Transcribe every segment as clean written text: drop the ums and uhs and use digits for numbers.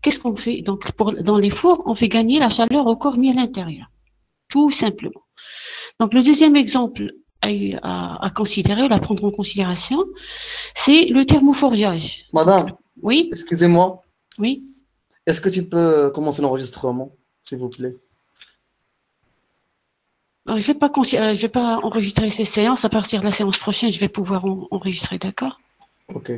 qu'est-ce qu'on fait? Donc, dans les fours, on fait gagner la chaleur au corps mis à l'intérieur, tout simplement. Donc, le deuxième exemple à considérer, ou à prendre en considération, c'est le thermoforgeage. Madame, Oui, excusez-moi, oui. est-ce que tu peux commencer l'enregistrement, s'il vous plaît? Je vais pas enregistrer ces séances. À partir de la séance prochaine, je vais pouvoir enregistrer, d'accord? Ok.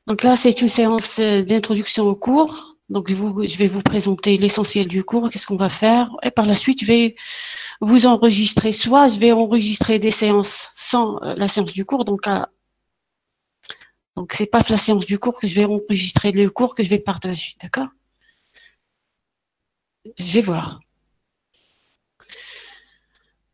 Donc là, c'est une séance d'introduction au cours. Donc, je vais vous présenter l'essentiel du cours, qu'est-ce qu'on va faire. Et par la suite, je vais vous enregistrer. Soit je vais enregistrer des séances sans la séance du cours. Donc, c'est pas la séance du cours que je vais enregistrer le cours que je vais partager, d'accord? Je vais voir.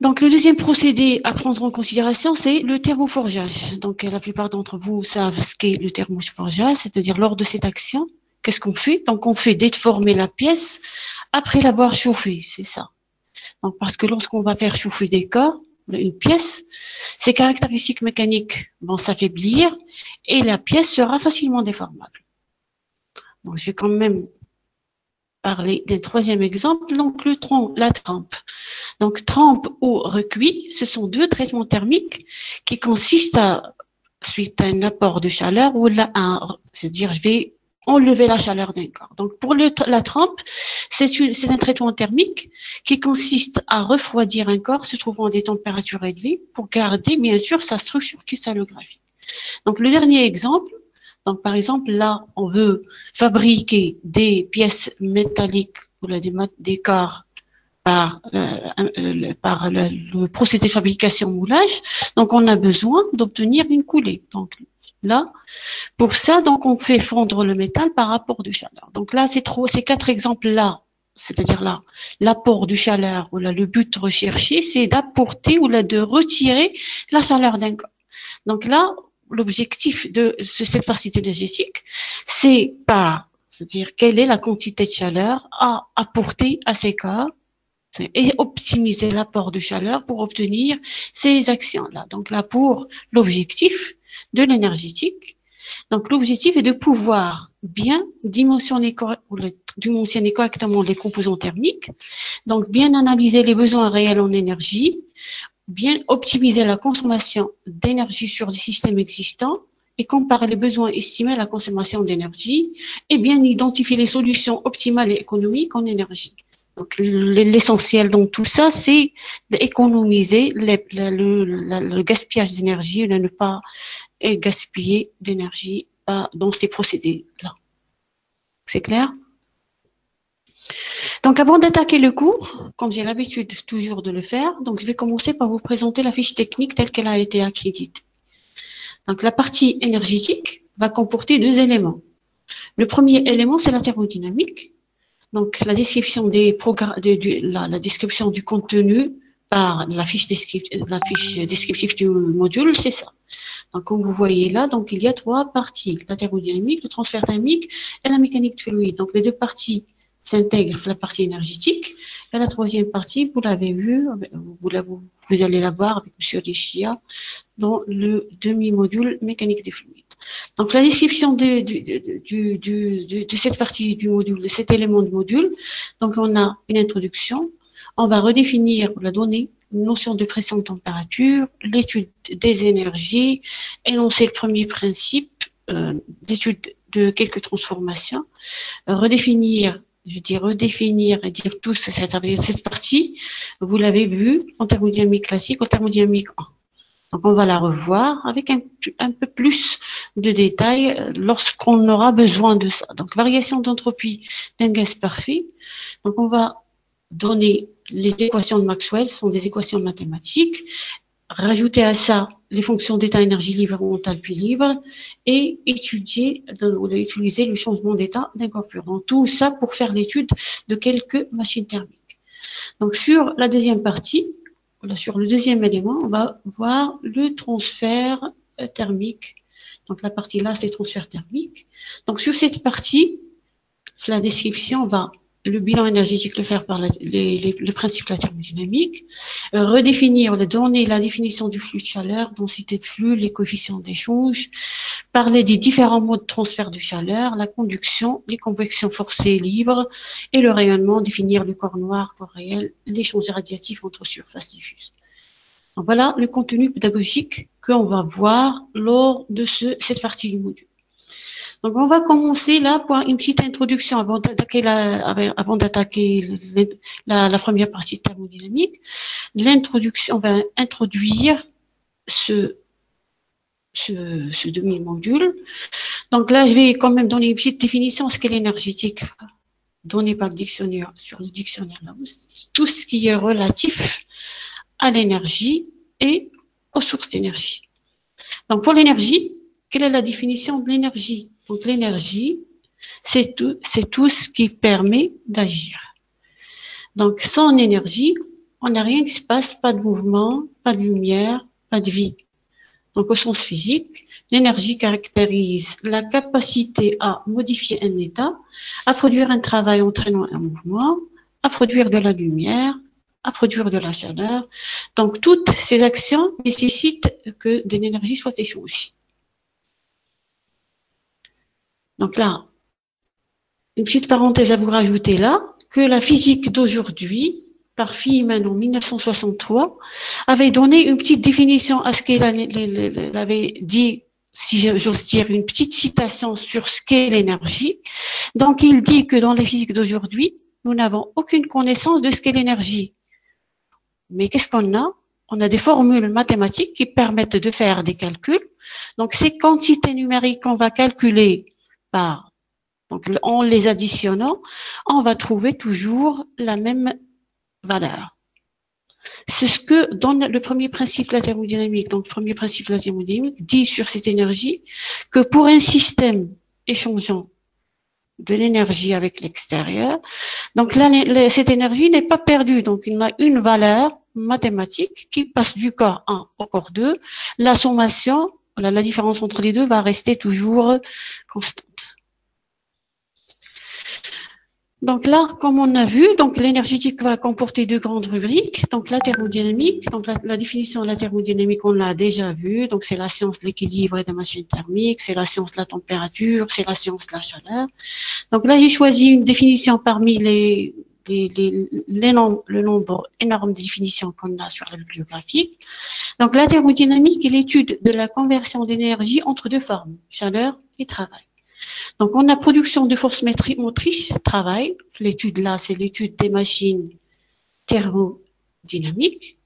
Donc, le deuxième procédé à prendre en considération, c'est le thermoforgeage. Donc, la plupart d'entre vous savent ce qu'est le thermoforgeage, c'est-à-dire lors de cette action, qu'est-ce qu'on fait? Donc, on fait déformer la pièce après l'avoir chauffée, c'est ça. Donc, parce que lorsqu'on va faire chauffer des corps, une pièce, ses caractéristiques mécaniques vont s'affaiblir et la pièce sera facilement déformable. Donc, je vais quand même parler d'un troisième exemple, donc la trempe. Donc, trempe ou recuit, ce sont deux traitements thermiques qui consistent suite à un apport de chaleur ou c'est-à-dire je vais enlever la chaleur d'un corps. Donc, pour la trempe, c'est un traitement thermique qui consiste à refroidir un corps se trouvant à des températures élevées pour garder, bien sûr, sa structure cristallographique. Donc, le dernier exemple, donc, par exemple, là, on veut fabriquer des pièces métalliques ou des corps par le procédé de fabrication moulage. Donc, on a besoin d'obtenir une coulée. Donc, là, pour ça, donc, on fait fondre le métal par apport de chaleur. Donc là, ces quatre exemples-là, c'est-à-dire là, l'apport de chaleur, ou là, le but recherché, c'est d'apporter ou là, de retirer la chaleur d'un corps. Donc là, l'objectif de cette partie énergétique, c'est-à-dire quelle est la quantité de chaleur à apporter à ces corps et optimiser l'apport de chaleur pour obtenir ces actions-là. Donc là, pour l'objectif de l'énergétique, donc l'objectif est de pouvoir bien dimensionner correctement les composants thermiques, donc bien analyser les besoins réels en énergie, bien optimiser la consommation d'énergie sur des systèmes existants et comparer les besoins estimés à la consommation d'énergie et bien identifier les solutions optimales et économiques en énergie. Donc, l'essentiel dans tout ça, c'est d'économiser le gaspillage d'énergie, de ne pas gaspiller d'énergie dans ces procédés-là. C'est clair? Donc, avant d'attaquer le cours, comme j'ai l'habitude toujours de le faire, donc je vais commencer par vous présenter la fiche technique telle qu'elle a été accréditée. Donc, la partie énergétique va comporter deux éléments. Le premier élément, c'est la thermodynamique. Donc, la description la description du contenu par la fiche descriptive du module, c'est ça. Donc, comme vous voyez là, donc il y a trois parties, la thermodynamique, le transfert thermique et la mécanique de fluide. Donc, les deux parties s'intègrent la partie énergétique. Et la troisième partie, vous l'avez vu, vous allez la voir avec M. Richia dans le demi-module mécanique des fluides. Donc, la description de cette partie du module, de cet élément du module, donc on a une introduction, on va redéfinir la donnée, une notion de pression de température, l'étude des énergies, énoncer le premier principe d'étude de quelques transformations, redéfinir et dire tous cette partie, vous l'avez vu en thermodynamique classique, en thermodynamique 1. Donc, on va la revoir avec un peu plus de détails lorsqu'on aura besoin de ça. Donc, variation d'entropie d'un gaz parfait. Donc, on va donner les équations de Maxwell, ce sont des équations mathématiques, rajouter à ça les fonctions d'état énergie libre ou enthalpie libre et utiliser le changement d'état d'un corps pur. Donc, tout ça pour faire l'étude de quelques machines thermiques. Donc, sur la deuxième partie, sur le deuxième élément, on va voir le transfert thermique. Donc, la partie là, c'est transfert thermique. Donc, sur cette partie, la description va le bilan énergétique, le faire par le principe de la thermodynamique, redéfinir, donner la définition du flux de chaleur, densité de flux, les coefficients d'échange, parler des différents modes de transfert de chaleur, la conduction, les convections forcées libres et le rayonnement, définir le corps noir, corps réel, l'échange radiatif entre surface diffuse. Donc voilà le contenu pédagogique qu'on va voir lors de cette partie du module. Donc, on va commencer là par une petite introduction avant d'attaquer la première partie de thermodynamique. L'introduction, on va introduire ce demi-module. Donc là, je vais quand même donner une petite définition de ce qu'est l'énergétique donnée par le dictionnaire, sur le dictionnaire Larousse. Tout ce qui est relatif à l'énergie et aux sources d'énergie. Donc, pour l'énergie, quelle est la définition de l'énergie? Donc, l'énergie, c'est tout ce qui permet d'agir. Donc, sans énergie, on n'a rien qui se passe, pas de mouvement, pas de lumière, pas de vie. Donc, au sens physique, l'énergie caractérise la capacité à modifier un état, à produire un travail entraînant un mouvement, à produire de la lumière, à produire de la chaleur. Donc, toutes ces actions nécessitent que de l'énergie soit échangée. Donc là, une petite parenthèse à vous rajouter là, que la physique d'aujourd'hui, par Feynman en 1963, avait donné une petite définition à ce qu'elle avait dit, si j'ose dire, une petite citation sur ce qu'est l'énergie. Donc, il dit que dans la physique d'aujourd'hui, nous n'avons aucune connaissance de ce qu'est l'énergie. Mais qu'est-ce qu'on a? On a des formules mathématiques qui permettent de faire des calculs. Donc, ces quantités numériques qu'on va calculer donc en les additionnant, on va trouver toujours la même valeur. C'est ce que donne le premier principe de la thermodynamique. Donc, le premier principe de la thermodynamique dit sur cette énergie que pour un système échangeant de l'énergie avec l'extérieur, donc là, cette énergie n'est pas perdue. Donc, il a une valeur mathématique qui passe du corps 1 au corps 2. La sommation, la différence entre les deux va rester toujours constante. Donc là, comme on a vu, donc l'énergétique va comporter deux grandes rubriques. Donc la thermodynamique, donc la définition de la thermodynamique, on l'a déjà vu. Donc c'est la science de l'équilibre et des machines thermiques, c'est la science de la température, c'est la science de la chaleur. Donc là, j'ai choisi une définition parmi le nombre énorme de définitions qu'on a sur la bibliographie. Donc la thermodynamique est l'étude de la conversion d'énergie entre deux formes, chaleur et travail. Donc, on a production de force motrice, travail. L'étude là, c'est l'étude des machines thermodynamiques.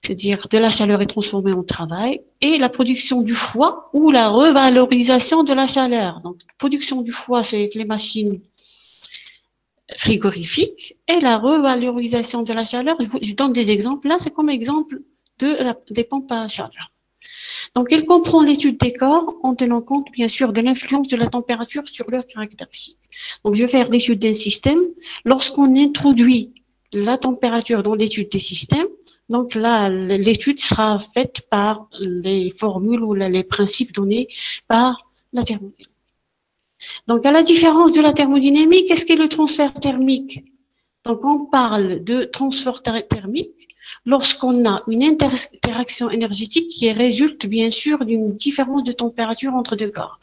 C'est-à-dire, de la chaleur est transformée en travail. Et la production du froid ou la revalorisation de la chaleur. Donc, production du froid, c'est les machines frigorifiques. Et la revalorisation de la chaleur, je donne des exemples. Là, c'est comme exemple des pompes à chaleur. Donc, elle comprend l'étude des corps en tenant compte, bien sûr, de l'influence de la température sur leurs caractéristiques. Donc, je vais faire l'étude d'un système. Lorsqu'on introduit la température dans l'étude des systèmes, donc là, l'étude sera faite par les formules ou les principes donnés par la thermodynamique. Donc, à la différence de la thermodynamique, qu'est-ce qu'est le transfert thermique? Donc, on parle de transfert thermique lorsqu'on a une interaction énergétique qui résulte bien sûr d'une différence de température entre deux corps.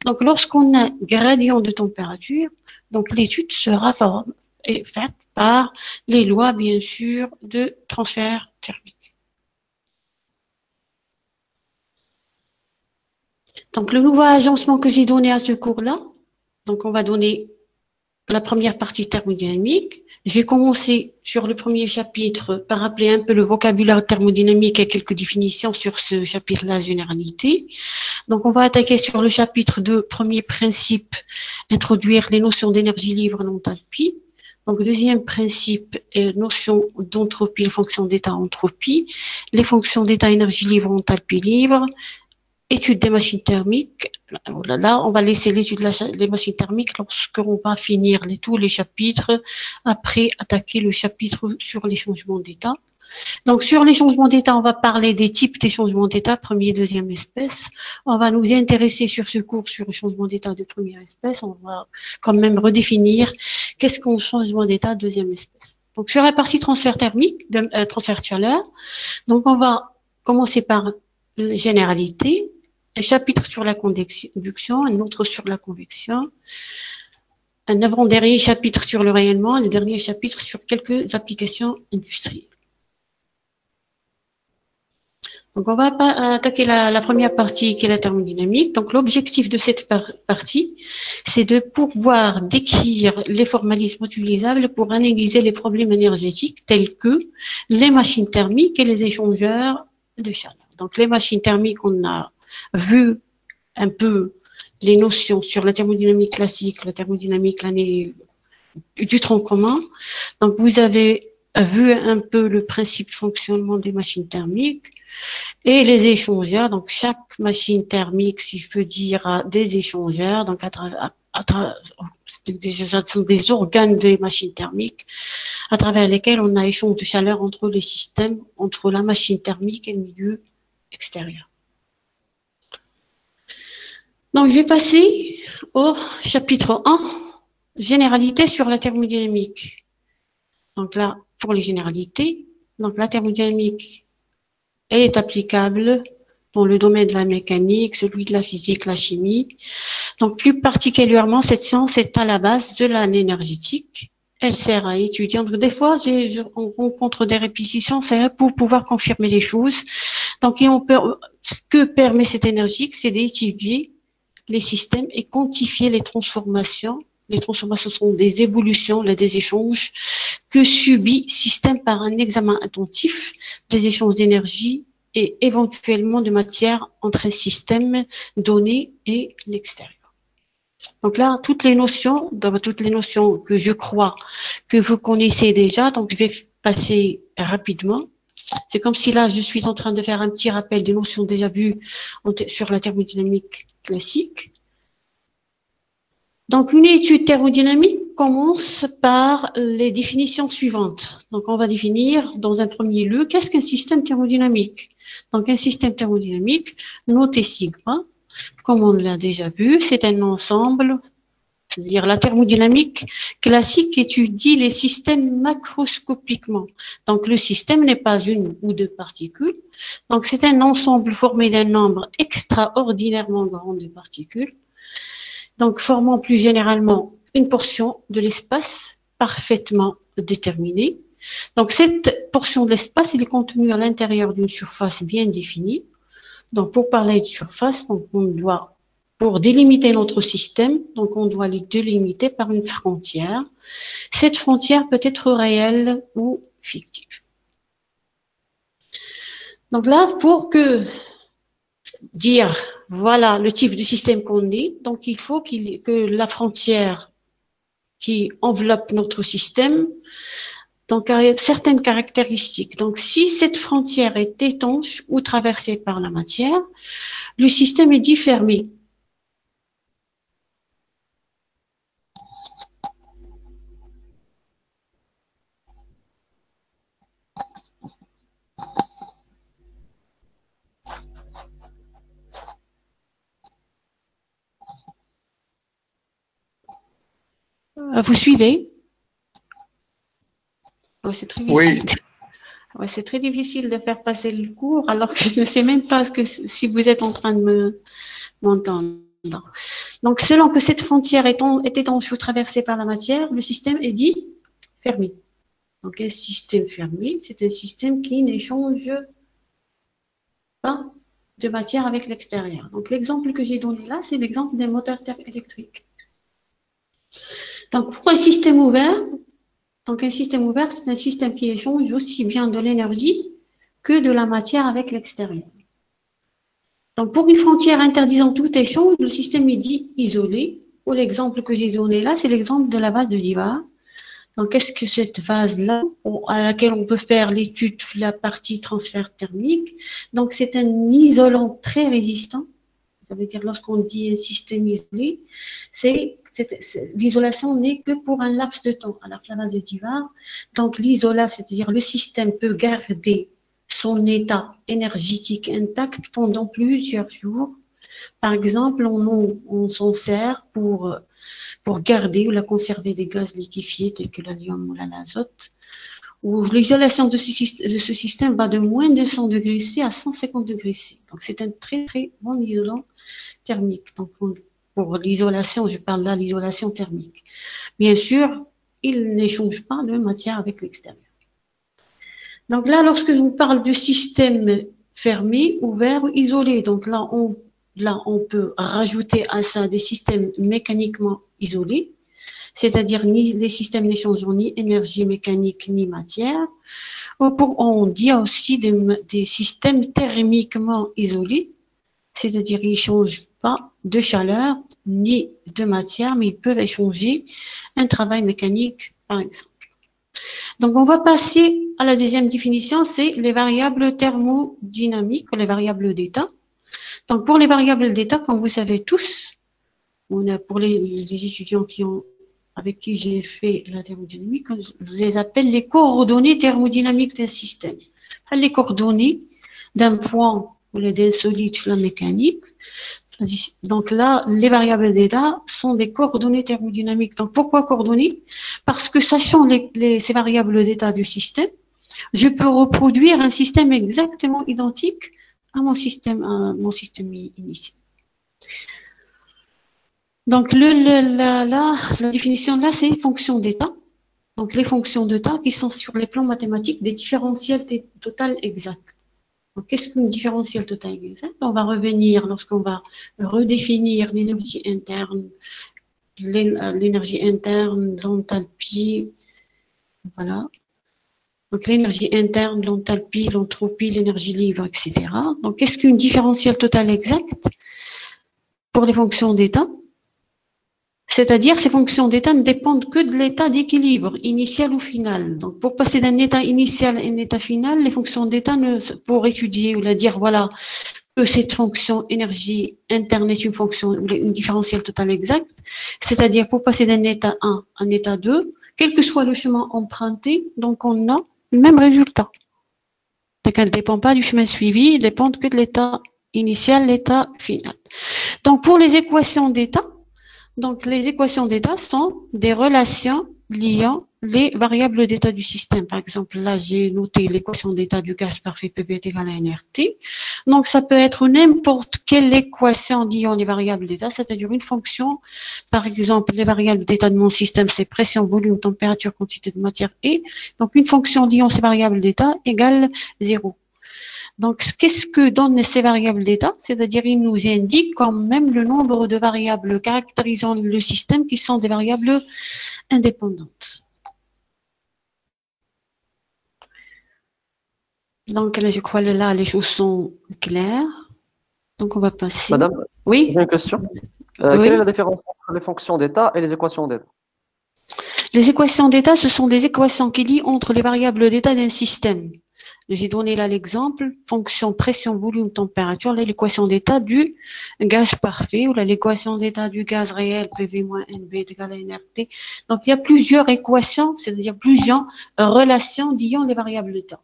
Donc, lorsqu'on a gradient de température, donc l'étude sera faite par les lois bien sûr de transfert thermique. Donc, le nouveau agencement que j'ai donné à ce cours-là, donc on va donner la première partie thermodynamique. Je vais commencer sur le premier chapitre par rappeler un peu le vocabulaire thermodynamique et quelques définitions sur ce chapitre-là, généralité. Donc, on va attaquer sur le chapitre 2, premier principe, introduire les notions d'énergie libre et d'enthalpie. Donc, deuxième principe, notion d'entropie, les fonctions d'état entropie, les fonctions d'état énergie libre, enthalpie libre, étude des machines thermiques. Là, on va laisser l'étude des machines thermiques lorsqu'on va finir tous les chapitres, après attaquer le chapitre sur les changements d'état. Donc, sur les changements d'état, on va parler des types des changements d'état, première et deuxième espèce. On va nous intéresser sur ce cours sur le changement d'état de première espèce. On va quand même redéfinir qu'est-ce qu'un changement d'état deuxième espèce. Donc, sur la partie transfert thermique, transfert de chaleur, donc on va commencer par la généralité, un chapitre sur la conduction, un autre sur la convection, un avant-dernier chapitre sur le rayonnement, le dernier chapitre sur quelques applications industrielles. Donc, on va attaquer la première partie qui est la thermodynamique. Donc, l'objectif de cette partie, c'est de pouvoir décrire les formalismes utilisables pour analyser les problèmes énergétiques tels que les machines thermiques et les échangeurs de chaleur. Donc, les machines thermiques, on a vu un peu les notions sur la thermodynamique classique, la thermodynamique l'année du tronc commun. Donc, vous avez vu un peu le principe de fonctionnement des machines thermiques et les échangeurs. Donc, chaque machine thermique, si je peux dire, a des échangeurs. Donc, ce sont des organes des machines thermiques à travers lesquels on a échange de chaleur entre les systèmes, entre la machine thermique et le milieu extérieur. Donc, je vais passer au chapitre 1, généralité sur la thermodynamique. Donc là, pour les généralités, donc la thermodynamique, elle est applicable dans le domaine de la mécanique, celui de la physique, la chimie. Donc, plus particulièrement, cette science est à la base de l'énergétique. Elle sert à étudier. Donc, des fois, on rencontre des répétitions, c'est pour pouvoir confirmer les choses. Donc, ce que permet cette énergie, c'est d'étudier les systèmes et quantifier les transformations. Les transformations sont des évolutions, des échanges que subit le système par un examen attentif des échanges d'énergie et éventuellement de matière entre un système donné et l'extérieur. Donc là, toutes les notions que je crois que vous connaissez déjà, donc je vais passer rapidement. C'est comme si là, je suis en train de faire un petit rappel des notions déjà vues sur la thermodynamique classique. Donc, une étude thermodynamique commence par les définitions suivantes. Donc, on va définir dans un premier lieu qu'est-ce qu'un système thermodynamique. Donc, un système thermodynamique, noté sigma, comme on l'a déjà vu, c'est un ensemble, c'est-à-dire la thermodynamique classique étudie les systèmes macroscopiquement. Donc, le système n'est pas une ou deux particules. Donc, c'est un ensemble formé d'un nombre extraordinairement grand de particules. Donc, formant plus généralement une portion de l'espace parfaitement déterminée. Donc, cette portion de l'espace, elle est contenue à l'intérieur d'une surface bien définie. Donc, pour parler de surface, donc on doit, pour délimiter notre système, donc on doit le délimiter par une frontière. Cette frontière peut être réelle ou fictive. Donc là, pour dire voilà le type de système qu'on est, donc il faut que la frontière qui enveloppe notre système donc a certaines caractéristiques. Donc si cette frontière est étanche ou traversée par la matière, le système est dit fermé. Vous suivez? Oh, c'est très difficile. Oui. Ouais, c'est très difficile de faire passer le cours alors que je ne sais même pas si vous êtes en train de m'entendre. Donc, selon que cette frontière est étanche ou traversée par la matière, le système est dit fermé. Donc, un système fermé, c'est un système qui n'échange pas de matière avec l'extérieur. Donc, l'exemple que j'ai donné là, c'est l'exemple d'un moteur électrique. Donc, pour un système ouvert, c'est un système qui échange aussi bien de l'énergie que de la matière avec l'extérieur. Donc, pour une frontière interdisant tout échange, le système est dit isolé. Ou l'exemple que j'ai donné là, c'est l'exemple de la vase de Dirac. Donc, qu'est-ce que cette vase-là, à laquelle on peut faire l'étude de la partie transfert thermique? Donc, c'est un isolant très résistant. Ça veut dire, lorsqu'on dit un système isolé, c'est l'isolation n'est que pour un laps de temps, à la flamme de Divar. Donc, l'isola, c'est-à-dire le système peut garder son état énergétique intact pendant plusieurs jours. Par exemple, on s'en sert pour garder ou la conserver des gaz liquéfiés tels que l'hélium ou l'azote. Où l'isolation de ce système va de moins de 100 degrés C à 150 degrés C. Donc, c'est un très, très bon isolant thermique. Donc, pour l'isolation, je parle là de l'isolation thermique. Bien sûr, il n'échange pas de matière avec l'extérieur. Donc là, lorsque je vous parle de système fermé, ouvert ou isolé, donc là, on peut rajouter à ça des systèmes mécaniquement isolés, c'est-à-dire les systèmes n'échangeant ni énergie mécanique ni matière. On dit aussi des systèmes thermiquement isolés, c'est-à-dire ils n'échangent pas de chaleur ni de matière, mais ils peuvent échanger un travail mécanique, par exemple. Donc, on va passer à la deuxième définition, c'est les variables thermodynamiques, les variables d'état. Donc, pour les variables d'état, comme vous savez tous, pour les étudiants avec qui j'ai fait la thermodynamique, je les appelle les coordonnées thermodynamiques d'un système. Les coordonnées d'un point ou d'un solide sur la mécanique. Donc là, les variables d'état sont des coordonnées thermodynamiques. Donc pourquoi coordonnées? Parce que sachant ces variables d'état du système, je peux reproduire un système exactement identique à mon système initial. Donc la définition là, c'est fonctions d'état. Donc les fonctions d'état qui sont sur les plans mathématiques des différentiels totales exacts. Qu'est-ce qu'une différentielle totale exacte? On va revenir lorsqu'on va redéfinir l'énergie interne, l'enthalpie, voilà. Donc l'énergie interne, l'enthalpie, l'entropie, l'énergie libre, etc. Donc qu'est-ce qu'une différentielle totale exacte pour les fonctions d'état? C'est-à-dire, ces fonctions d'état ne dépendent que de l'état d'équilibre, initial ou final. Donc, pour passer d'un état initial à un état final, les fonctions d'état, pour étudier ou dire, voilà, que cette fonction énergie interne est une fonction, une différentielle totale exacte, c'est-à-dire, pour passer d'un état 1 à un état 2, quel que soit le chemin emprunté, donc on a le même résultat. Donc, elle ne dépend pas du chemin suivi, elle dépend que de l'état initial, l'état final. Donc, pour les équations d'état, donc, les équations d'état sont des relations liant les variables d'état du système. Par exemple, là, j'ai noté l'équation d'état du gaz parfait PV est égal à nRT. Donc, ça peut être n'importe quelle équation liant les variables d'état, c'est-à-dire une fonction. Par exemple, les variables d'état de mon système, c'est pression, volume, température, quantité de matière et. Donc, une fonction liant ces variables d'état égale 0. Donc, qu'est-ce que donnent ces variables d'état? C'est-à-dire, ils nous indiquent quand même le nombre de variables caractérisant le système qui sont des variables indépendantes. Donc, là, je crois que là, les choses sont claires. Donc, on va passer. Madame, oui, j'ai une question. oui. Quelle est la différence entre les fonctions d'état et les équations d'état? Les équations d'état, ce sont des équations qui lient entre les variables d'état d'un système. J'ai donné là l'exemple, fonction pression, volume, température, l'équation d'état du gaz parfait ou l'équation d'état du gaz réel, PV moins NB est égal à nRT. Donc, il y a plusieurs équations, c'est-à-dire plusieurs relations liant les variables d'état.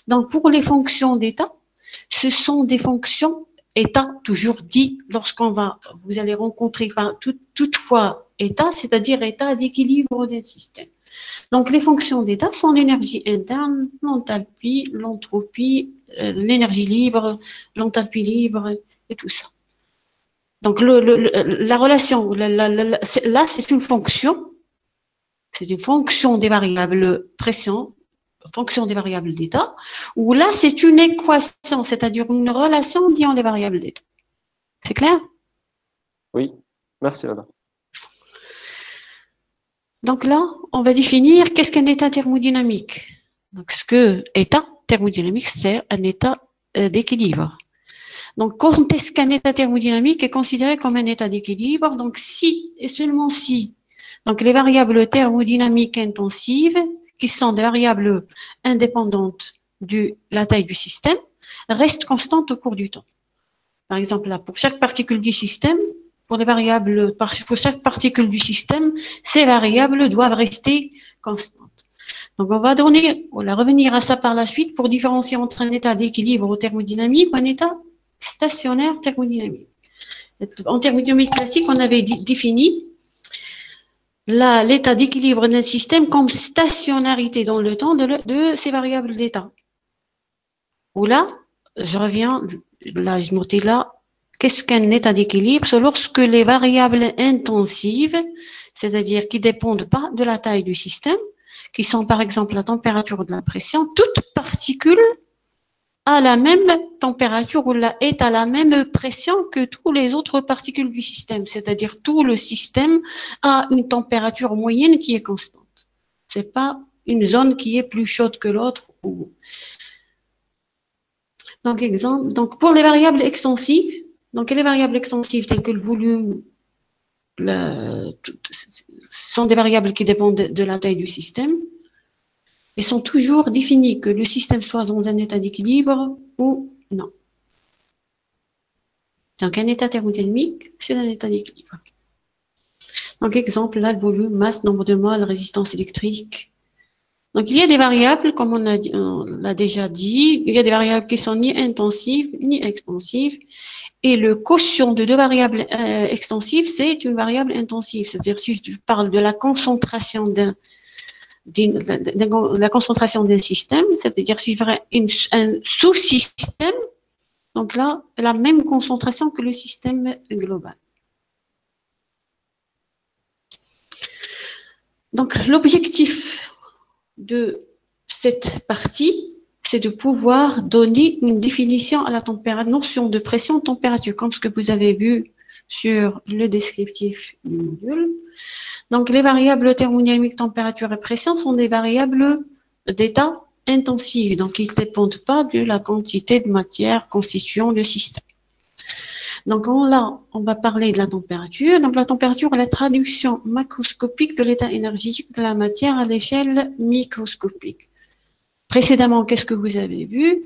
Donc, pour les fonctions d'état, ce sont des fonctions état, toujours dit, vous allez rencontrer toutefois état, c'est-à-dire état d'équilibre d'un système. Donc, les fonctions d'état sont l'énergie interne, l'enthalpie, l'entropie, l'énergie libre, l'enthalpie libre et tout ça. Donc, la relation, là, c'est une fonction. C'est une fonction des variables pression, fonction des variables d'état, où là, c'est une équation, c'est-à-dire une relation liant les variables d'état. C'est clair? Oui, merci madame. Donc là, on va définir qu'est-ce qu'un état thermodynamique. Donc, ce que état thermodynamique, c'est un état d'équilibre. Donc, quand est-ce qu'un état thermodynamique est considéré comme un état d'équilibre? Donc, si et seulement si, donc les variables thermodynamiques intensives, qui sont des variables indépendantes de la taille du système, restent constantes au cours du temps. Par exemple, là, pour chaque particule du système, pour les variables, pour chaque particule du système, ces variables doivent rester constantes. Donc, on va revenir à ça par la suite pour différencier entre un état d'équilibre thermodynamique ou un état stationnaire thermodynamique. En thermodynamique classique, on avait défini l'état d'équilibre d'un système comme stationnarité dans le temps de ces variables d'état. Ou là, je notais là, qu'est-ce qu'un état d'équilibre? C'est lorsque les variables intensives, c'est-à-dire qui ne dépendent pas de la taille du système, qui sont par exemple la température ou de la pression, toute particule a la même température ou est à la même pression que toutes les autres particules du système, c'est-à-dire tout le système a une température moyenne qui est constante. C'est pas une zone qui est plus chaude que l'autre. Donc pour les variables extensives, les variables extensives telles que le volume, sont des variables qui dépendent de la taille du système. Ils sont toujours définis que le système soit dans un état d'équilibre ou non. Donc, un état thermodynamique, c'est un état d'équilibre. Donc, exemple, là, le volume, masse, nombre de moles, résistance électrique. Donc, il y a des variables, comme on l'a déjà dit, il y a des variables qui sont ni intensives, ni extensives. Et le quotient de deux variables extensives, c'est une variable intensive. C'est-à-dire, si je parle de la concentration la concentration d'un système, c'est-à-dire si je ferais un sous-système, donc là, la même concentration que le système global. Donc, l'objectif de cette partie, c'est de pouvoir donner une définition à la notion de pression-température, comme ce que vous avez vu sur le descriptif du module. Donc, les variables thermodynamiques, température et pression sont des variables d'état intensif. Donc, ils ne dépendent pas de la quantité de matière constituant le système. Donc, là, on va parler de la température. Donc, la température est la traduction macroscopique de l'état énergétique de la matière à l'échelle microscopique. Précédemment, qu'est-ce que vous avez vu?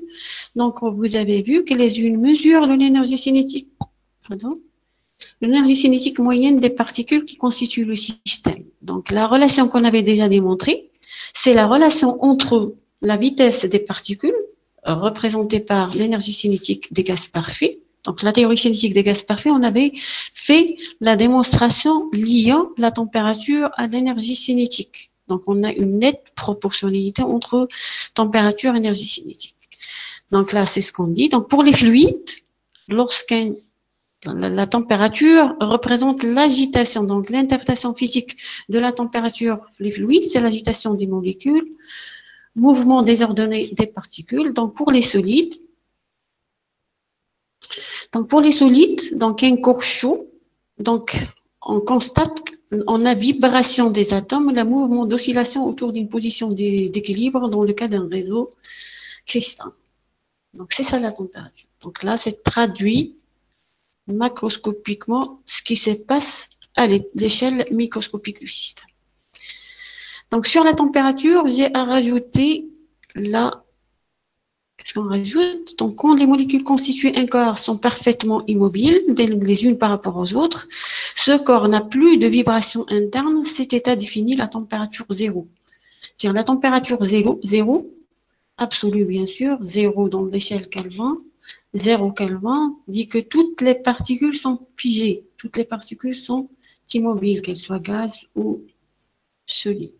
Donc, vous avez vu que les unes mesurent l'énergie cinétique. Pardon? L'énergie cinétique moyenne des particules qui constituent le système. Donc, la relation qu'on avait déjà démontrée, c'est la relation entre la vitesse des particules, représentée par l'énergie cinétique des gaz parfaits. Donc, la théorie cinétique des gaz parfaits, on avait fait la démonstration liant la température à l'énergie cinétique. Donc, on a une nette proportionnalité entre température et énergie cinétique. Donc là, c'est ce qu'on dit. Donc, pour les fluides, la température représente l'agitation. Donc, l'interprétation physique de la température, les fluides, c'est l'agitation des molécules, mouvement désordonné des particules. Donc, pour les solides, donc un corps chaud, donc on constate, on a vibration des atomes, le mouvement d'oscillation autour d'une position d'équilibre dans le cas d'un réseau cristallin. Donc, c'est ça la température. Donc là, c'est traduit macroscopiquement ce qui se passe à l'échelle microscopique du système. Donc, sur la température, j'ai à rajouter qu'est-ce qu'on rajoute? Donc, quand les molécules constituées un corps sont parfaitement immobiles, les unes par rapport aux autres, ce corps n'a plus de vibration interne, cet état définit la température zéro. C'est-à-dire la température zéro, absolue bien sûr, zéro dans l'échelle Kelvin, 0 Kelvin, dit que toutes les particules sont figées, toutes les particules sont immobiles, qu'elles soient gaz ou solides.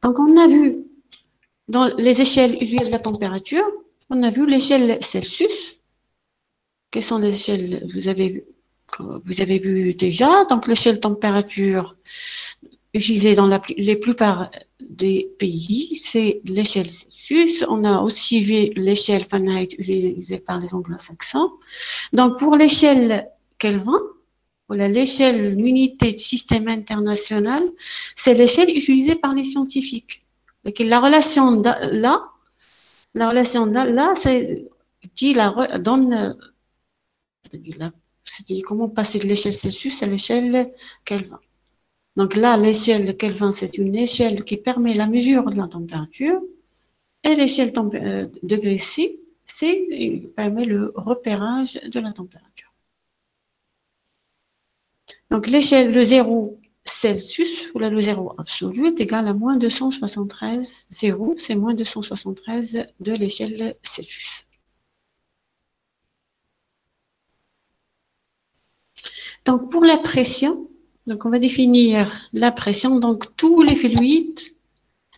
Donc, on a vu dans les échelles usuelles de la température, on a vu l'échelle Celsius. Quelles sont les échelles? Vous avez vu déjà. Donc, l'échelle température utilisée dans la plupart des pays, c'est l'échelle Celsius. On a aussi vu l'échelle Fahrenheit utilisée par les anglo-saxons. Donc, pour l'échelle Kelvin, voilà, l'échelle l'unité de système international, c'est l'échelle utilisée par les scientifiques. Donc, la relation là, c'est comment passer de l'échelle Celsius à l'échelle Kelvin. Donc là, l'échelle Kelvin, c'est une échelle qui permet la mesure de la température, et l'échelle degré C, permet le repérage de la température. Donc, l'échelle, le 0 Celsius, ou là, le 0 absolu, est égal à moins 273. 0, c'est moins 273 de l'échelle Celsius. Donc, pour la pression, donc on va définir la pression. Donc, tous les fluides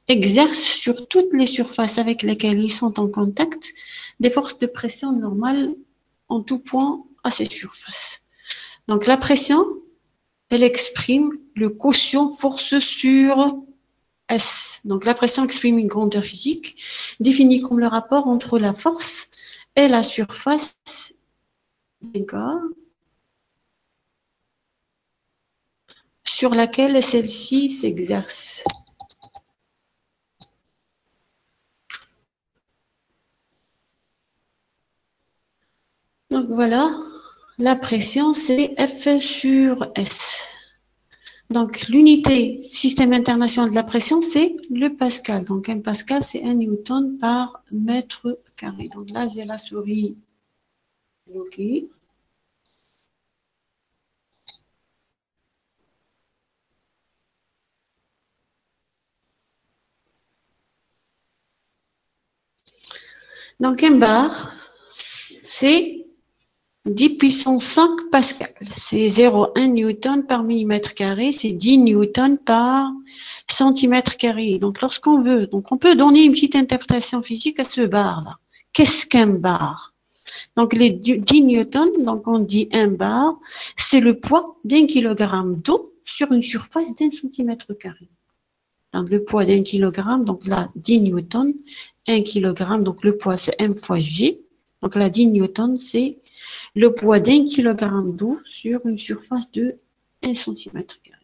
exercent sur toutes les surfaces avec lesquelles ils sont en contact des forces de pression normales en tout point à ces surfaces. Donc, la pression, elle exprime le quotient force sur S. Donc, la pression exprime une grandeur physique définie comme le rapport entre la force et la surface d'un corps sur laquelle celle-ci s'exerce. Donc voilà, la pression c'est F sur S. Donc l'unité système international de la pression c'est le pascal. Donc un pascal c'est 1 newton par mètre carré. Donc là j'ai la souris bloquée. Donc un bar c'est 10 puissance 5 pascal. C'est 0,1 newton par millimètre carré. C'est 10 newtons par centimètre carré. Donc, lorsqu'on veut, donc on peut donner une petite interprétation physique à ce bar-là. Qu'est-ce qu'un bar? Donc, les 10 newtons, donc on dit un bar, c'est le poids d'1 kilogramme d'eau sur une surface d'1 centimètre carré. Donc, le poids d'1 kilogramme, donc là, 10 newtons, 1 kilogramme, donc le poids c'est M fois G. Donc là, 10 newtons, c'est le poids d'1 kilogramme d'eau sur une surface de 1 centimètre carré.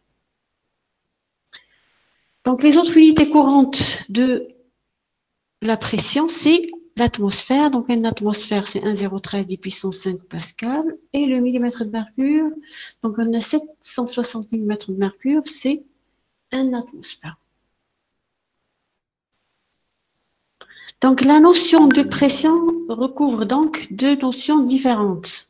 Donc, les autres unités courantes de la pression, c'est l'atmosphère. Donc, une atmosphère, c'est 1,013 10 puissance 5 pascal. Et le millimètre de mercure, donc on a 760 mm de mercure, c'est un atmosphère. Donc, la notion de pression recouvre donc deux notions différentes.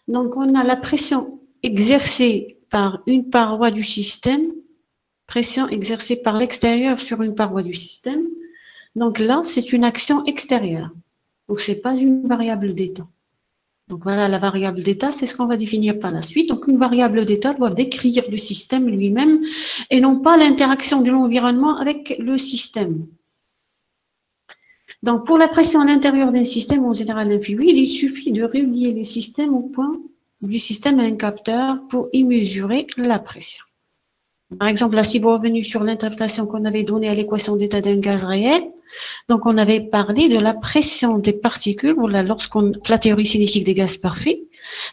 Donc, on a la pression exercée par une paroi du système, pression exercée par l'extérieur sur une paroi du système. Donc là, c'est une action extérieure. Donc, ce n'est pas une variable d'état. Donc voilà, la variable d'état, c'est ce qu'on va définir par la suite. Donc, une variable d'état doit décrire le système lui-même et non pas l'interaction de l'environnement avec le système. Donc, pour la pression à l'intérieur d'un système, en général un fluide, il suffit de relier le système au point du système à un capteur pour y mesurer la pression. Par exemple, là, si vous revenez sur l'interprétation qu'on avait donnée à l'équation d'état d'un gaz réel, donc on avait parlé de la pression des particules, la théorie cinétique des gaz parfaits.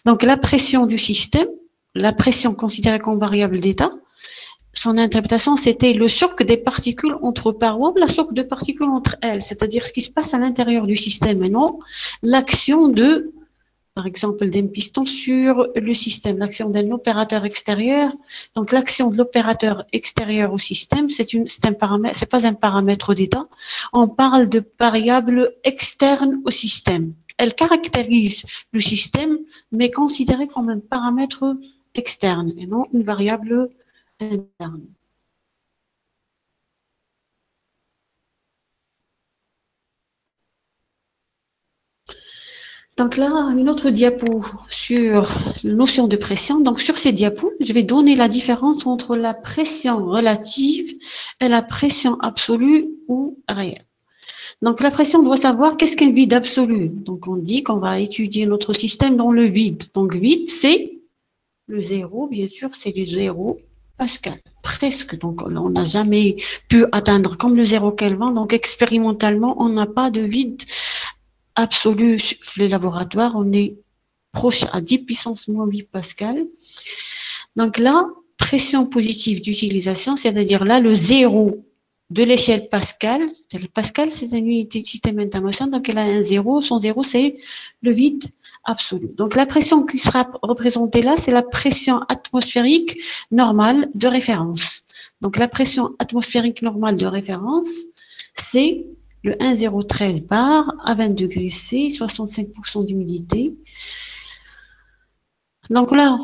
Donc, la pression du système, la pression considérée comme variable d'état, son interprétation, c'était le choc des particules entre parois, le choc de particules entre elles, c'est-à-dire ce qui se passe à l'intérieur du système et non l'action de, par exemple, d'un piston sur le système, l'action d'un opérateur extérieur. Donc, l'action de l'opérateur extérieur au système, c'est un paramètre, c'est pas un paramètre d'état. On parle de variable externe au système. Elle caractérise le système, mais considérée comme un paramètre externe et non une variable interne. Donc là, une autre diapo sur la notion de pression. Donc sur ces diapos, je vais donner la différence entre la pression relative et la pression absolue ou réelle. Donc la pression, on doit savoir qu'est-ce qu'un vide absolu. Donc on dit qu'on va étudier notre système dans le vide. Donc vide, c'est le zéro, bien sûr, c'est le 0 pascal. Presque. Donc on n'a jamais pu atteindre comme le 0 Kelvin. Donc expérimentalement, on n'a pas de vide absolu sur les laboratoires, on est proche à 10 puissance moins 8 pascal. Donc là, pression positive d'utilisation, c'est-à-dire là, le 0 de l'échelle pascal, le pascal, c'est une unité de système international, donc elle a un 0, son 0, c'est le vide absolu. Donc la pression qui sera représentée là, c'est la pression atmosphérique normale de référence. Donc la pression atmosphérique normale de référence, c'est Le 1013 bar à 20 degrés C, 65% d'humidité. Donc là,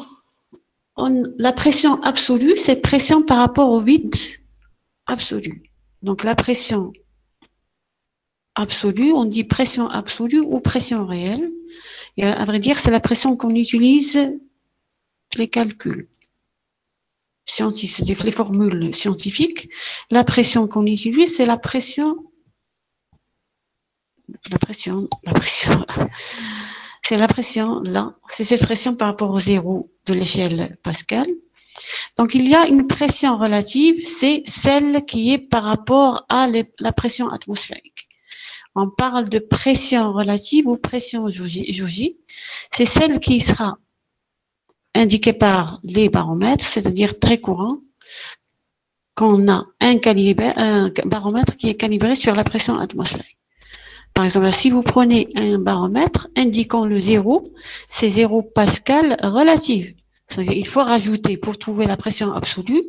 la pression absolue, c'est pression par rapport au vide absolu. Donc la pression absolue, on dit pression absolue ou pression réelle. Et à vrai dire, c'est la pression qu'on utilise les calculs scientifiques, les formules scientifiques. La pression qu'on utilise, c'est la pression, c'est la pression là, c'est cette pression par rapport au zéro de l'échelle Pascal. Donc il y a une pression relative, c'est celle qui est par rapport à la pression atmosphérique. On parle de pression relative ou pression jaugie. C'est celle qui sera indiquée par les baromètres, c'est-à-dire très courant, qu'on a un baromètre qui est calibré sur la pression atmosphérique. Par exemple, si vous prenez un baromètre indiquant le zéro, c'est 0 pascal relative. Il faut rajouter, pour trouver la pression absolue,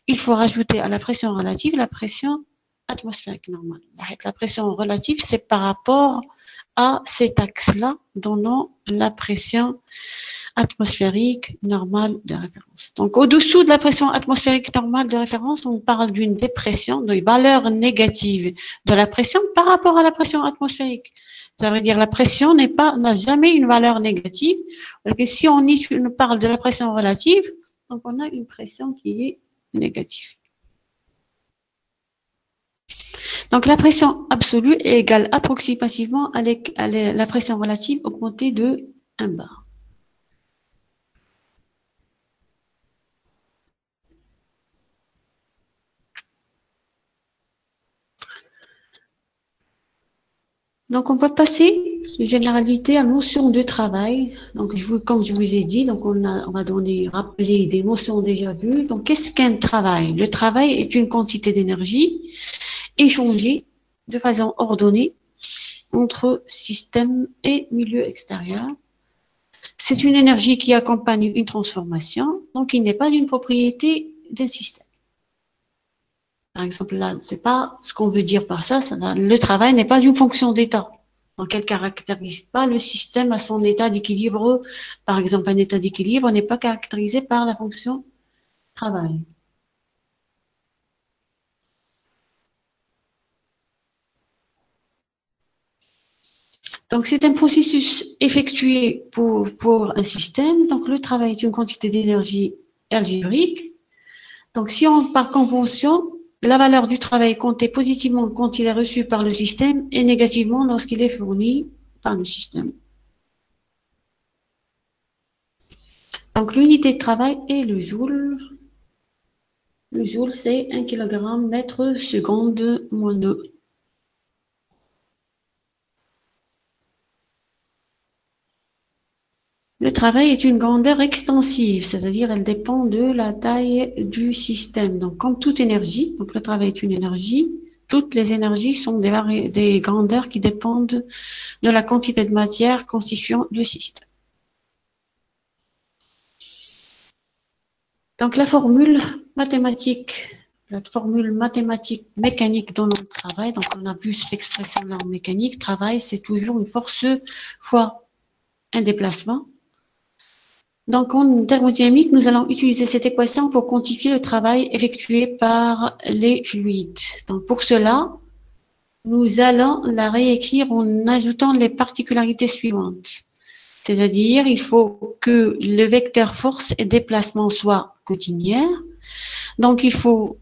il faut rajouter à la pression relative la pression atmosphérique normale. La pression relative, c'est par rapport à cet axe-là, donnant la pression atmosphérique normale de référence. Donc, au-dessous de la pression atmosphérique normale de référence, on parle d'une dépression, d'une valeur négative de la pression par rapport à la pression atmosphérique. Ça veut dire la pression n'a jamais une valeur négative. Donc, si on parle de la pression relative, donc on a une pression qui est négative. Donc, la pression absolue est égale approximativement à la pression relative augmentée de 1 bar. Donc, on peut passer de généralité à notion de travail. Donc, comme je vous ai dit, donc on va rappeler des notions déjà vues. Donc, qu'est-ce qu'un travail? Le travail est une quantité d'énergie échangée de façon ordonnée entre système et milieu extérieur. C'est une énergie qui accompagne une transformation, donc il n'est pas une propriété d'un système. Par exemple, là, c'est pas ce qu'on veut dire par ça. Le travail n'est pas une fonction d'état. Donc, elle caractérise pas le système à son état d'équilibre. Par exemple, un état d'équilibre n'est pas caractérisé par la fonction travail. Donc, c'est un processus effectué pour un système. Donc, le travail est une quantité d'énergie algébrique. Donc, si on, par convention, la valeur du travail est comptée positivement quand il est reçu par le système et négativement lorsqu'il est fourni par le système. Donc, l'unité de travail est le joule. Le joule, c'est 1 kg mètre seconde moins 2. Le travail est une grandeur extensive, c'est-à-dire elle dépend de la taille du système. Donc, comme toute énergie, donc le travail est une énergie, toutes les énergies sont des grandeurs qui dépendent de la quantité de matière constituant le système. Donc, la formule mathématique mécanique donnant le travail, donc on a vu cette expression-là en mécanique, travail, c'est toujours une force fois un déplacement. Donc, en thermodynamique, nous allons utiliser cette équation pour quantifier le travail effectué par les fluides. Donc, pour cela, nous allons la réécrire en ajoutant les particularités suivantes. C'est-à-dire, il faut que le vecteur force et déplacement soit continuel. Donc, il faut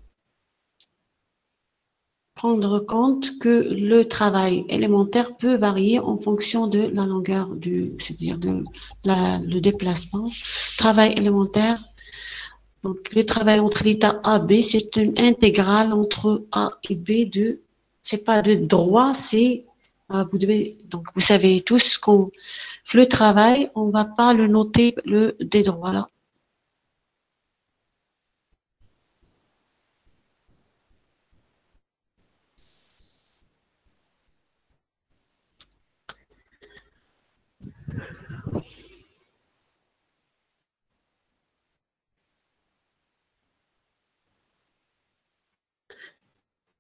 prendre compte que le travail élémentaire peut varier en fonction de la longueur c'est-à-dire le déplacement. Travail élémentaire. Donc, le travail entre l'état A, B, c'est une intégrale entre A et B c'est pas de droit, c'est, donc, vous savez tous le travail, on va pas le noter des droits là.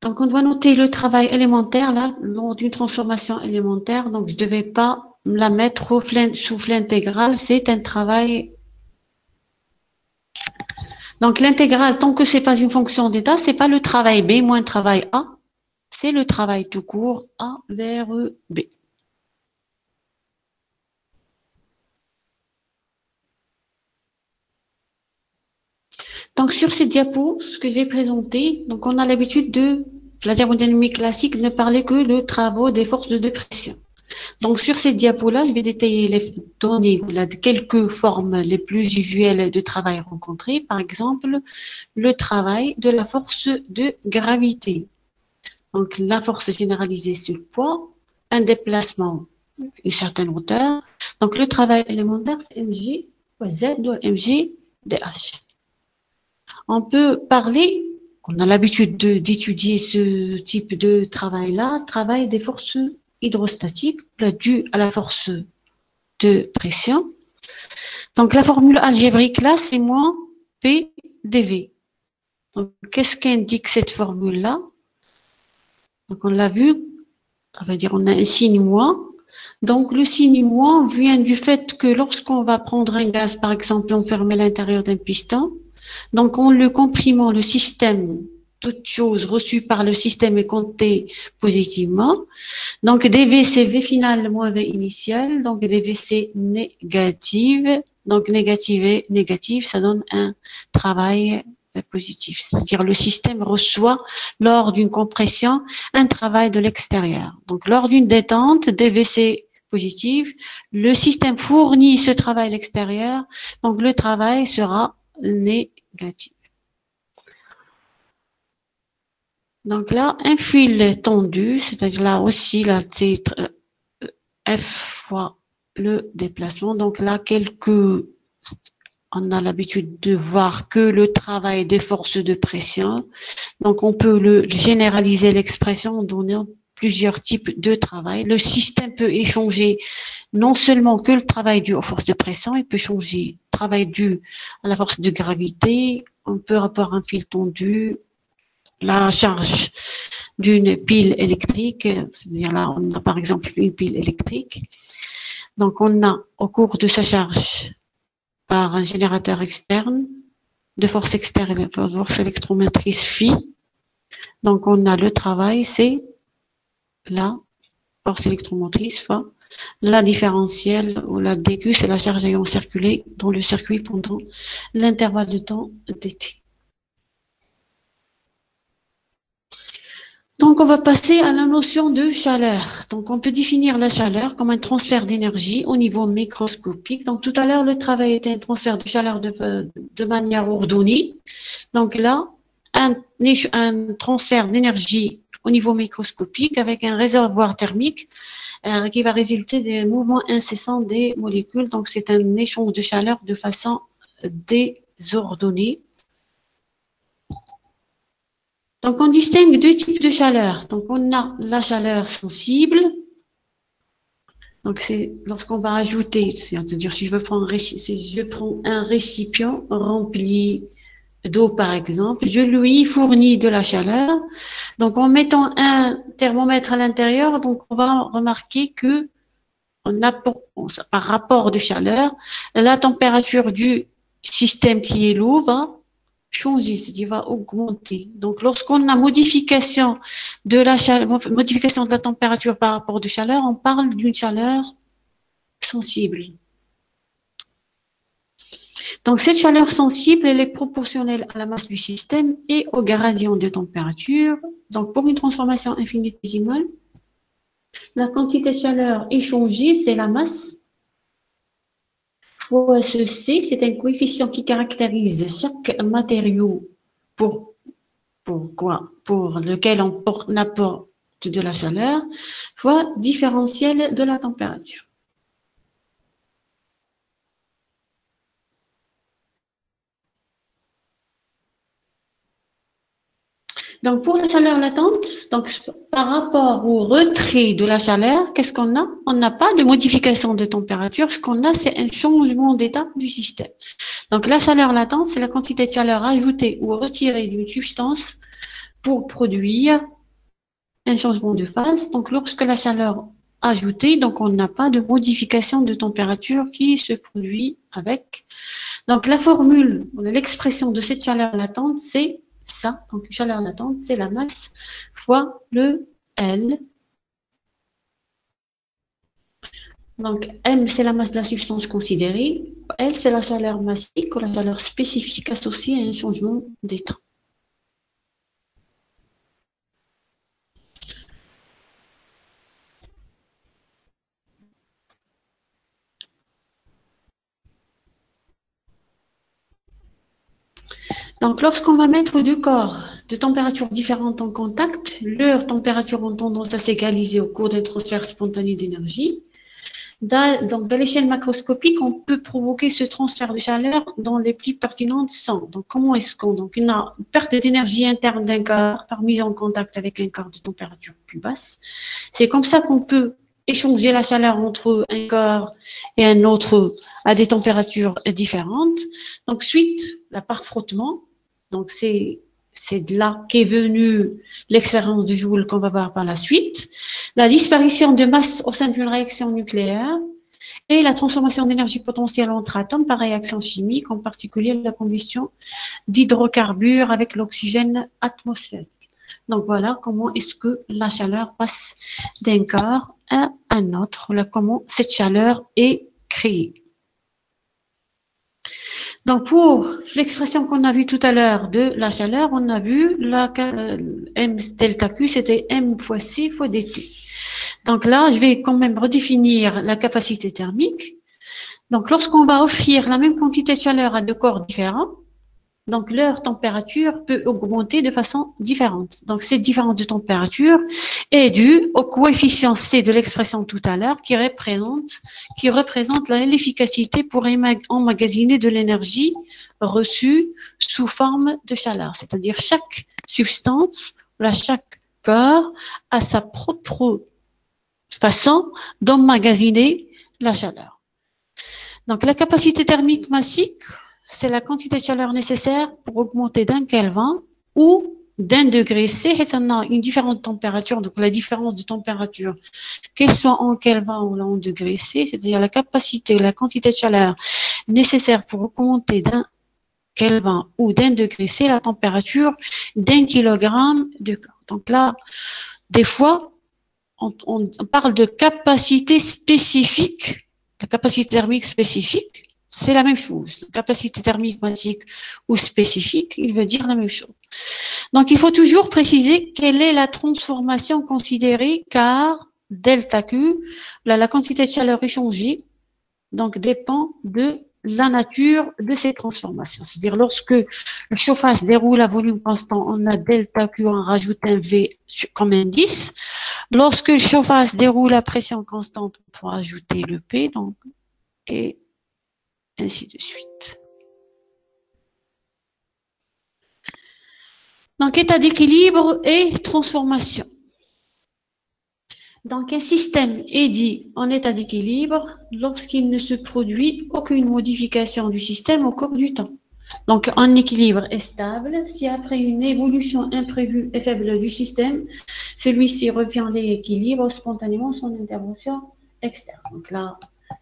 Donc, on doit noter le travail élémentaire, là, lors d'une transformation élémentaire. Donc, je ne devais pas la mettre sous l'intégrale. C'est un travail. Donc, l'intégrale, tant que c'est pas une fonction d'état, c'est pas le travail B moins travail A. C'est le travail tout court A vers B. Donc, sur cette diapo, ce que je vais présenter, donc, on a l'habitude de, la thermodynamique classique, ne parler que de travaux des forces de pression. Donc, sur cette diapo-là, je vais détailler les données, quelques formes les plus usuelles de travail rencontrées. Par exemple, le travail de la force de gravité. Donc, la force généralisée sur le poids, un déplacement, une certaine hauteur. Donc, le travail élémentaire, c'est mg fois z doit mg dh. On peut parler, on a l'habitude d'étudier ce type de travail-là, travail des forces hydrostatiques, dû à la force de pression. Donc, la formule algébrique, là, c'est moins P dV. Donc, qu'est-ce qu'indique cette formule-là? Donc, on l'a vu, ça veut dire on a un signe moins. Donc, le signe moins vient du fait que lorsqu'on va prendre un gaz, par exemple, enfermé à l'intérieur d'un piston, donc en le comprimant, le système, toute chose reçue par le système est comptée positivement. Donc, dV, c'est V final moins V initial. Donc, dV, c'est négative. Donc, négative et négative, ça donne un travail positif. C'est-à-dire, le système reçoit, lors d'une compression, un travail de l'extérieur. Donc, lors d'une détente, dV, c'est positive. Le système fournit ce travail à l'extérieur. Donc, le travail sera négatif. Donc là, un fil tendu, c'est-à-dire là aussi, là, c'est F fois le déplacement. Donc là, on a l'habitude de voir que le travail des forces de pression. Donc on peut le généraliser l'expression en donnant plusieurs types de travail. Le système peut échanger non seulement que le travail dû aux forces de pression, il peut changer le travail dû à la force de gravité. On peut avoir un fil tendu, la charge d'une pile électrique, c'est-à-dire là, on a par exemple une pile électrique. Donc, on a au cours de sa charge par un générateur externe, de force externe, de force électromotrice phi. Donc, on a le travail, c'est la force électromotrice fois la différentielle ou la dQ, c'est la charge ayant circulé dans le circuit pendant l'intervalle de temps dt. Donc, on va passer à la notion de chaleur. Donc, on peut définir la chaleur comme un transfert d'énergie au niveau microscopique. Donc, tout à l'heure, le travail était un transfert de chaleur de manière ordonnée. Donc là, un transfert d'énergie au niveau microscopique avec un réservoir thermique qui va résulter des mouvements incessants des molécules. Donc, c'est un échange de chaleur de façon désordonnée. Donc, on distingue deux types de chaleur. Donc, on a la chaleur sensible. Donc, c'est lorsqu'on va ajouter, c'est-à-dire si je prends un récipient rempli d'eau, par exemple, je lui fournis de la chaleur. Donc, en mettant un thermomètre à l'intérieur, donc on va remarquer que on a, par rapport de chaleur, la température du système qui est l'eau va changer, c'est-à-dire va augmenter. Donc, lorsqu'on a modification de la chaleur, modification de la température par rapport de chaleur, on parle d'une chaleur sensible. Donc, cette chaleur sensible, elle est proportionnelle à la masse du système et au gradient de température. Donc, pour une transformation infinitésimale, la quantité de chaleur échangée, c'est la masse fois ce C, c'est un coefficient qui caractérise chaque matériau pour lequel on apporte de la chaleur, fois différentiel de la température. Donc, pour la chaleur latente, donc, par rapport au retrait de la chaleur, qu'est-ce qu'on a? On n'a pas de modification de température. Ce qu'on a, c'est un changement d'état du système. Donc, la chaleur latente, c'est la quantité de chaleur ajoutée ou retirée d'une substance pour produire un changement de phase. Donc, lorsque la chaleur ajoutée, donc on n'a pas de modification de température qui se produit avec. Donc, la formule, l'expression de cette chaleur latente, c'est ça. Donc, chaleur latente, c'est la masse fois le L. Donc, M, c'est la masse de la substance considérée. L, c'est la chaleur massique ou la chaleur spécifique associée à un changement d'état. Donc, lorsqu'on va mettre deux corps de températures différentes en contact, leurs températures ont tendance à s'égaliser au cours d'un transfert spontané d'énergie. Donc, dans l'échelle macroscopique, on peut provoquer ce transfert de chaleur dans les plus pertinentes sans. Donc, comment est-ce qu'on... Donc, il y a une perte d'énergie interne d'un corps par mise en contact avec un corps de température plus basse. C'est comme ça qu'on peut échanger la chaleur entre un corps et un autre à des températures différentes. Donc, suite, la part frottement. Donc, c'est de là qu'est venue l'expérience de Joule qu'on va voir par la suite. La disparition de masse au sein d'une réaction nucléaire et la transformation d'énergie potentielle entre atomes par réaction chimique, en particulier la combustion d'hydrocarbures avec l'oxygène atmosphérique. Donc, voilà comment est-ce que la chaleur passe d'un corps à un autre, comment cette chaleur est créée. Donc, pour l'expression qu'on a vue tout à l'heure de la chaleur, on a vu la M delta Q, c'était M fois C fois dt. Donc là, je vais quand même redéfinir la capacité thermique. Donc, lorsqu'on va offrir la même quantité de chaleur à deux corps différents, donc leur température peut augmenter de façon différente. Donc, cette différence de température est due au coefficient C de l'expression tout à l'heure qui représente l'efficacité pour emmagasiner de l'énergie reçue sous forme de chaleur. C'est-à-dire chaque substance, chaque corps a sa propre façon d'emmagasiner la chaleur. Donc, la capacité thermique massique, c'est la quantité de chaleur nécessaire pour augmenter d'un Kelvin ou d'un degré C, et on a une différente température, donc la différence de température, qu'elle soit en Kelvin ou en degré C, c'est-à-dire la capacité, la quantité de chaleur nécessaire pour augmenter d'un Kelvin ou d'un degré C, la température d'un kilogramme de corps. Donc là, des fois, on parle de capacité spécifique, la capacité thermique spécifique, c'est la même chose. Capacité thermique massique ou spécifique, il veut dire la même chose. Donc, il faut toujours préciser quelle est la transformation considérée, car delta Q, la quantité de chaleur échangée, donc dépend de la nature de ces transformations. C'est-à-dire, lorsque le chauffage se déroule à volume constant, on a delta Q, on rajoute un V comme indice. Lorsque le chauffage se déroule à pression constante, on peut ajouter le P, donc, et ainsi de suite. Donc, état d'équilibre et transformation. Donc, un système est dit en état d'équilibre lorsqu'il ne se produit aucune modification du système au cours du temps. Donc, un équilibre est stable si après une évolution imprévue et faible du système, celui-ci revient en équilibre spontanément sans intervention externe. Donc là,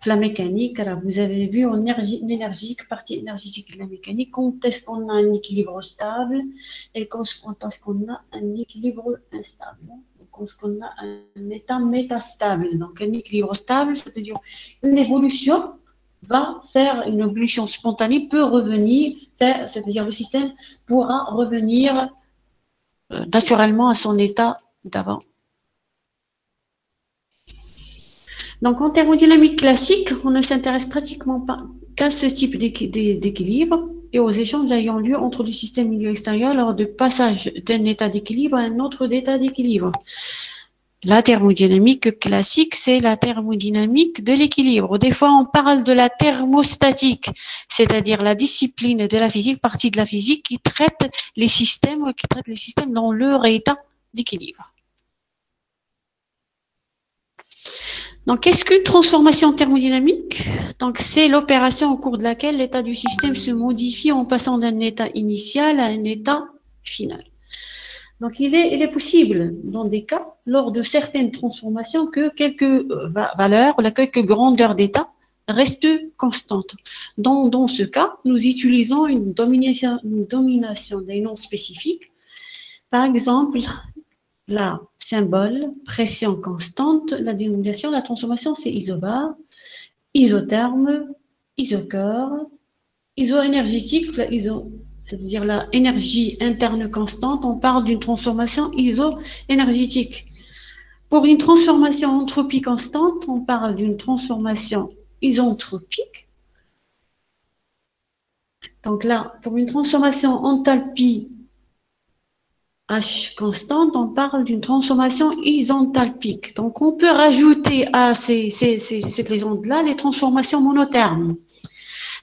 la mécanique, alors vous avez vu en énergique, partie énergétique de la mécanique, quand est-ce qu'on a un équilibre stable et quand est-ce qu'on a un équilibre instable. Quand est-ce qu'on a un état métastable. Donc un équilibre stable, c'est-à-dire une évolution va faire une évolution spontanée, peut revenir, c'est-à-dire le système pourra revenir naturellement à son état d'avant. Donc, en thermodynamique classique, on ne s'intéresse pratiquement pas qu'à ce type d'équilibre et aux échanges ayant lieu entre le système milieu extérieur lors du passage d'un état d'équilibre à un autre état d'équilibre. La thermodynamique classique, c'est la thermodynamique de l'équilibre. Des fois, on parle de la thermostatique, c'est-à-dire la discipline de la physique, partie de la physique qui traite les systèmes dans leur état d'équilibre. Donc, qu'est-ce qu'une transformation thermodynamique? Donc, c'est l'opération au cours de laquelle l'état du système se modifie en passant d'un état initial à un état final. Donc, il est possible, dans des cas, lors de certaines transformations, que quelques valeurs, quelques grandeurs d'état restent constantes. Dans ce cas, nous utilisons une domination des noms spécifiques. Par exemple, la symbole, pression constante, la dénomination, la transformation, c'est isobar, isotherme, isocore, isoénergétique, c'est-à-dire la énergie interne constante, on parle d'une transformation isoénergétique. Pour une transformation entropie constante, on parle d'une transformation isentropique. Donc là, pour une transformation enthalpie H constante, on parle d'une transformation isenthalpique. Donc on peut rajouter à cette légende-là les transformations monothermes.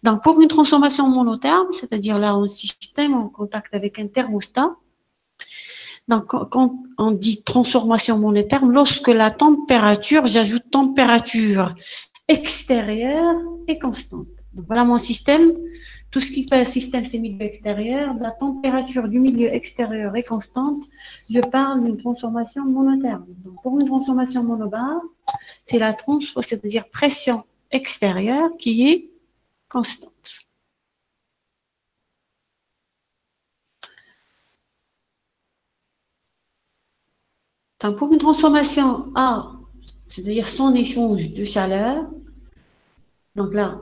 Donc, pour une transformation monotherme, c'est-à-dire là, un système en contact avec un thermostat, donc quand on dit transformation monotherme, lorsque la température, j'ajoute température extérieure est constante. Donc, voilà mon système. Tout ce qui fait système, c'est milieu extérieur. La température du milieu extérieur est constante. Je parle d'une transformation monotherme. Donc, pour une transformation monobar, c'est la c'est-à-dire pression extérieure qui est constante. Donc, pour une transformation A, c'est-à-dire son échange de chaleur, donc là,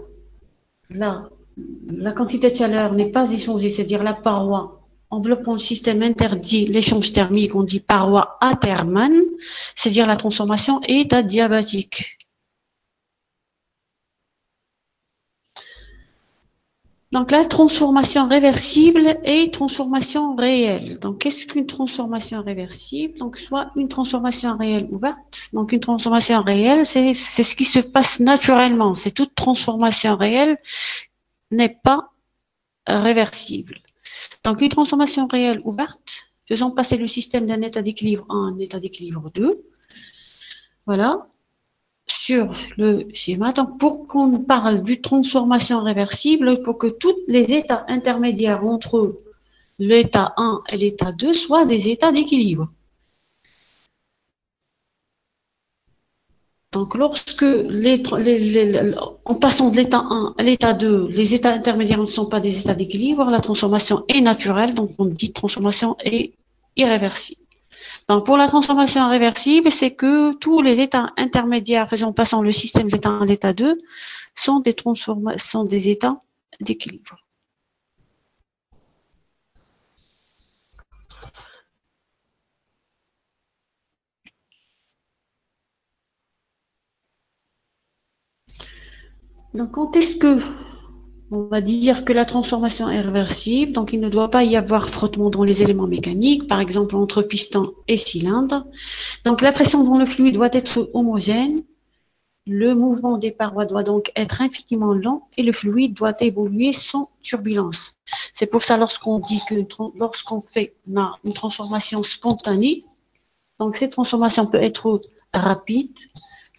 la quantité de chaleur n'est pas échangée, c'est-à-dire la paroi enveloppant le système interdit l'échange thermique, on dit paroi athermane, c'est-à-dire la transformation est adiabatique. Donc la transformation réversible et transformation réelle. Donc qu'est-ce qu'une transformation réversible? Donc soit une transformation réelle ouverte. Donc une transformation réelle, c'est ce qui se passe naturellement. C'est toute transformation réelle n'est pas réversible. Donc une transformation réelle ouverte, faisant passer le système d'un état d'équilibre à un état d'équilibre 2. Voilà. Sur le schéma. Donc, pour qu'on parle d'une transformation réversible, il faut que tous les états intermédiaires entre l'état 1 et l'état 2 soient des états d'équilibre. Donc, lorsque en passant de l'état 1 à l'état 2, les états intermédiaires ne sont pas des états d'équilibre, la transformation est naturelle, donc on dit transformation est irréversible. Donc, pour la transformation réversible, c'est que tous les états intermédiaires faisant passant le système d'état 1 à l'état 2 sont des états d'équilibre. Donc, quand est-ce que on va dire que la transformation est réversible, donc il ne doit pas y avoir frottement dans les éléments mécaniques, par exemple entre piston et cylindre. Donc la pression dans le fluide doit être homogène, le mouvement des parois doit donc être infiniment lent et le fluide doit évoluer sans turbulence. C'est pour ça lorsqu'on dit que lorsqu'on fait une transformation spontanée, donc cette transformation peut être rapide.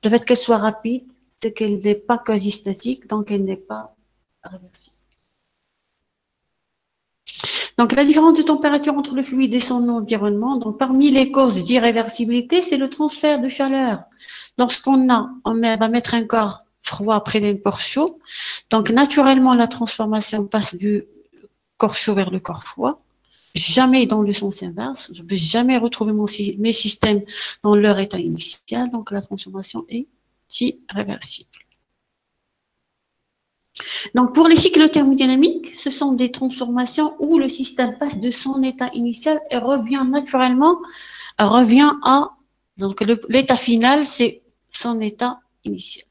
Le fait qu'elle soit rapide, c'est qu'elle n'est pas quasi-statique, donc elle n'est pas réversible. Donc, la différence de température entre le fluide et son environnement, donc parmi les causes d'irréversibilité, c'est le transfert de chaleur. Lorsqu'on va mettre un corps froid près d'un corps chaud, donc naturellement la transformation passe du corps chaud vers le corps froid, jamais dans le sens inverse. Je ne vais jamais retrouver mes systèmes dans leur état initial, donc la transformation est irréversible. Donc, pour les cycles thermodynamiques, ce sont des transformations où le système passe de son état initial et revient naturellement, donc l'état final, c'est son état initial.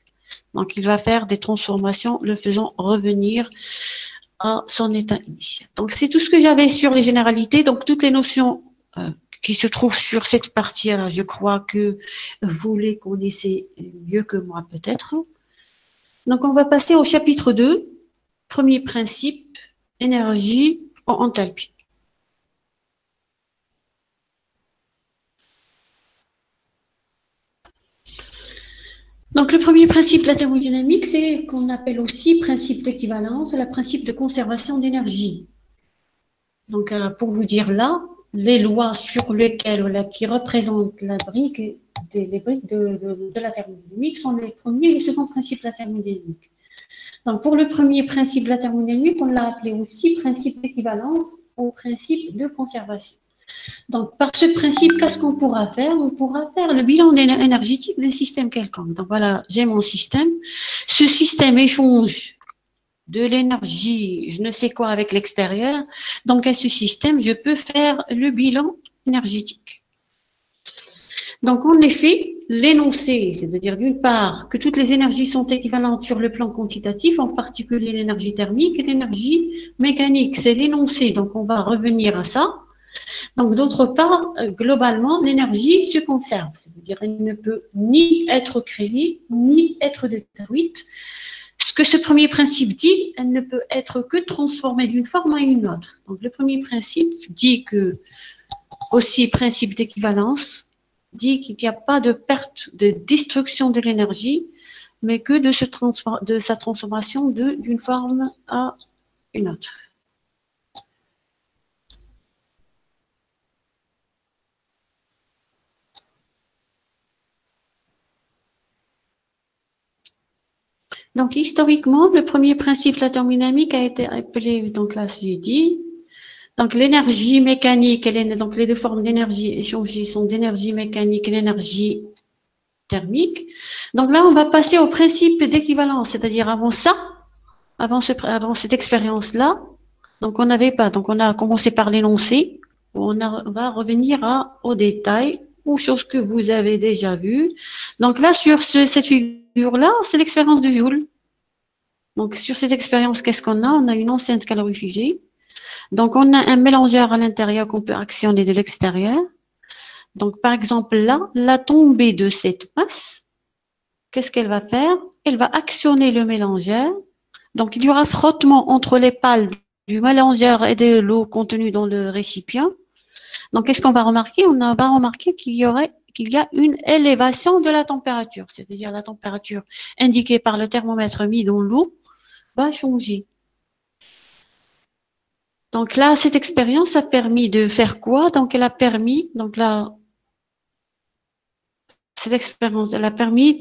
Donc, il va faire des transformations, le faisant revenir à son état initial. Donc, c'est tout ce que j'avais sur les généralités. Donc, toutes les notions qui se trouvent sur cette partie-là, je crois que vous les connaissez mieux que moi peut-être. Donc, on va passer au chapitre 2, premier principe, énergie en enthalpie. Donc, le premier principe de la thermodynamique, c'est qu'on appelle aussi principe d'équivalence, le principe de conservation d'énergie. Donc, pour vous dire là, les lois sur lesquelles, voilà, qui représentent la brique, les briques de la thermodynamique sont les premiers et le second principe de la thermodynamique. Donc, pour le premier principe de la thermodynamique, on l'a appelé aussi principe d'équivalence ou principe de conservation. Donc, par ce principe, qu'est-ce qu'on pourra faire? On pourra faire le bilan énergétique d'un système quelconque. Donc, voilà, j'ai mon système. Ce système échange de l'énergie, je ne sais quoi, avec l'extérieur. Donc, à ce système, je peux faire le bilan énergétique. Donc, en effet, l'énoncé, c'est-à-dire d'une part que toutes les énergies sont équivalentes sur le plan quantitatif, en particulier l'énergie thermique et l'énergie mécanique, c'est l'énoncé. Donc, on va revenir à ça. Donc, d'autre part, globalement, l'énergie se conserve, c'est-à-dire elle ne peut ni être créée, ni être détruite. Ce que ce premier principe dit, elle ne peut être que transformée d'une forme à une autre. Donc, le premier principe dit que, aussi principe d'équivalence, dit qu'il n'y a pas de perte, de destruction de l'énergie, mais que de sa transformation d'une forme à une autre. Donc, historiquement, le premier principe de la thermodynamique a été appelé, donc là, j'ai dit, donc l'énergie mécanique, donc les deux formes d'énergie échangée sont d'énergie mécanique et l'énergie thermique. Donc là, on va passer au principe d'équivalence, c'est-à-dire avant ça, avant cette expérience-là, donc on n'avait pas, donc on a commencé par l'énoncé, on va revenir au détail, aux choses que vous avez déjà vues. Donc là, sur cette figure-là, c'est l'expérience de Joule. Donc sur cette expérience, qu'est-ce qu'on a? On a une enceinte calorifugée. Donc on a un mélangeur à l'intérieur qu'on peut actionner de l'extérieur. Donc par exemple là, la tombée de cette masse, qu'est-ce qu'elle va faire? Elle va actionner le mélangeur. Donc il y aura frottement entre les pales du mélangeur et de l'eau contenue dans le récipient. Donc qu'est-ce qu'on va remarquer? On va remarquer qu'il y a une élévation de la température, c'est-à-dire la température indiquée par le thermomètre mis dans l'eau va changer. Donc là, cette expérience a permis de faire quoi? Donc elle a permis, donc là, cette expérience, elle a permis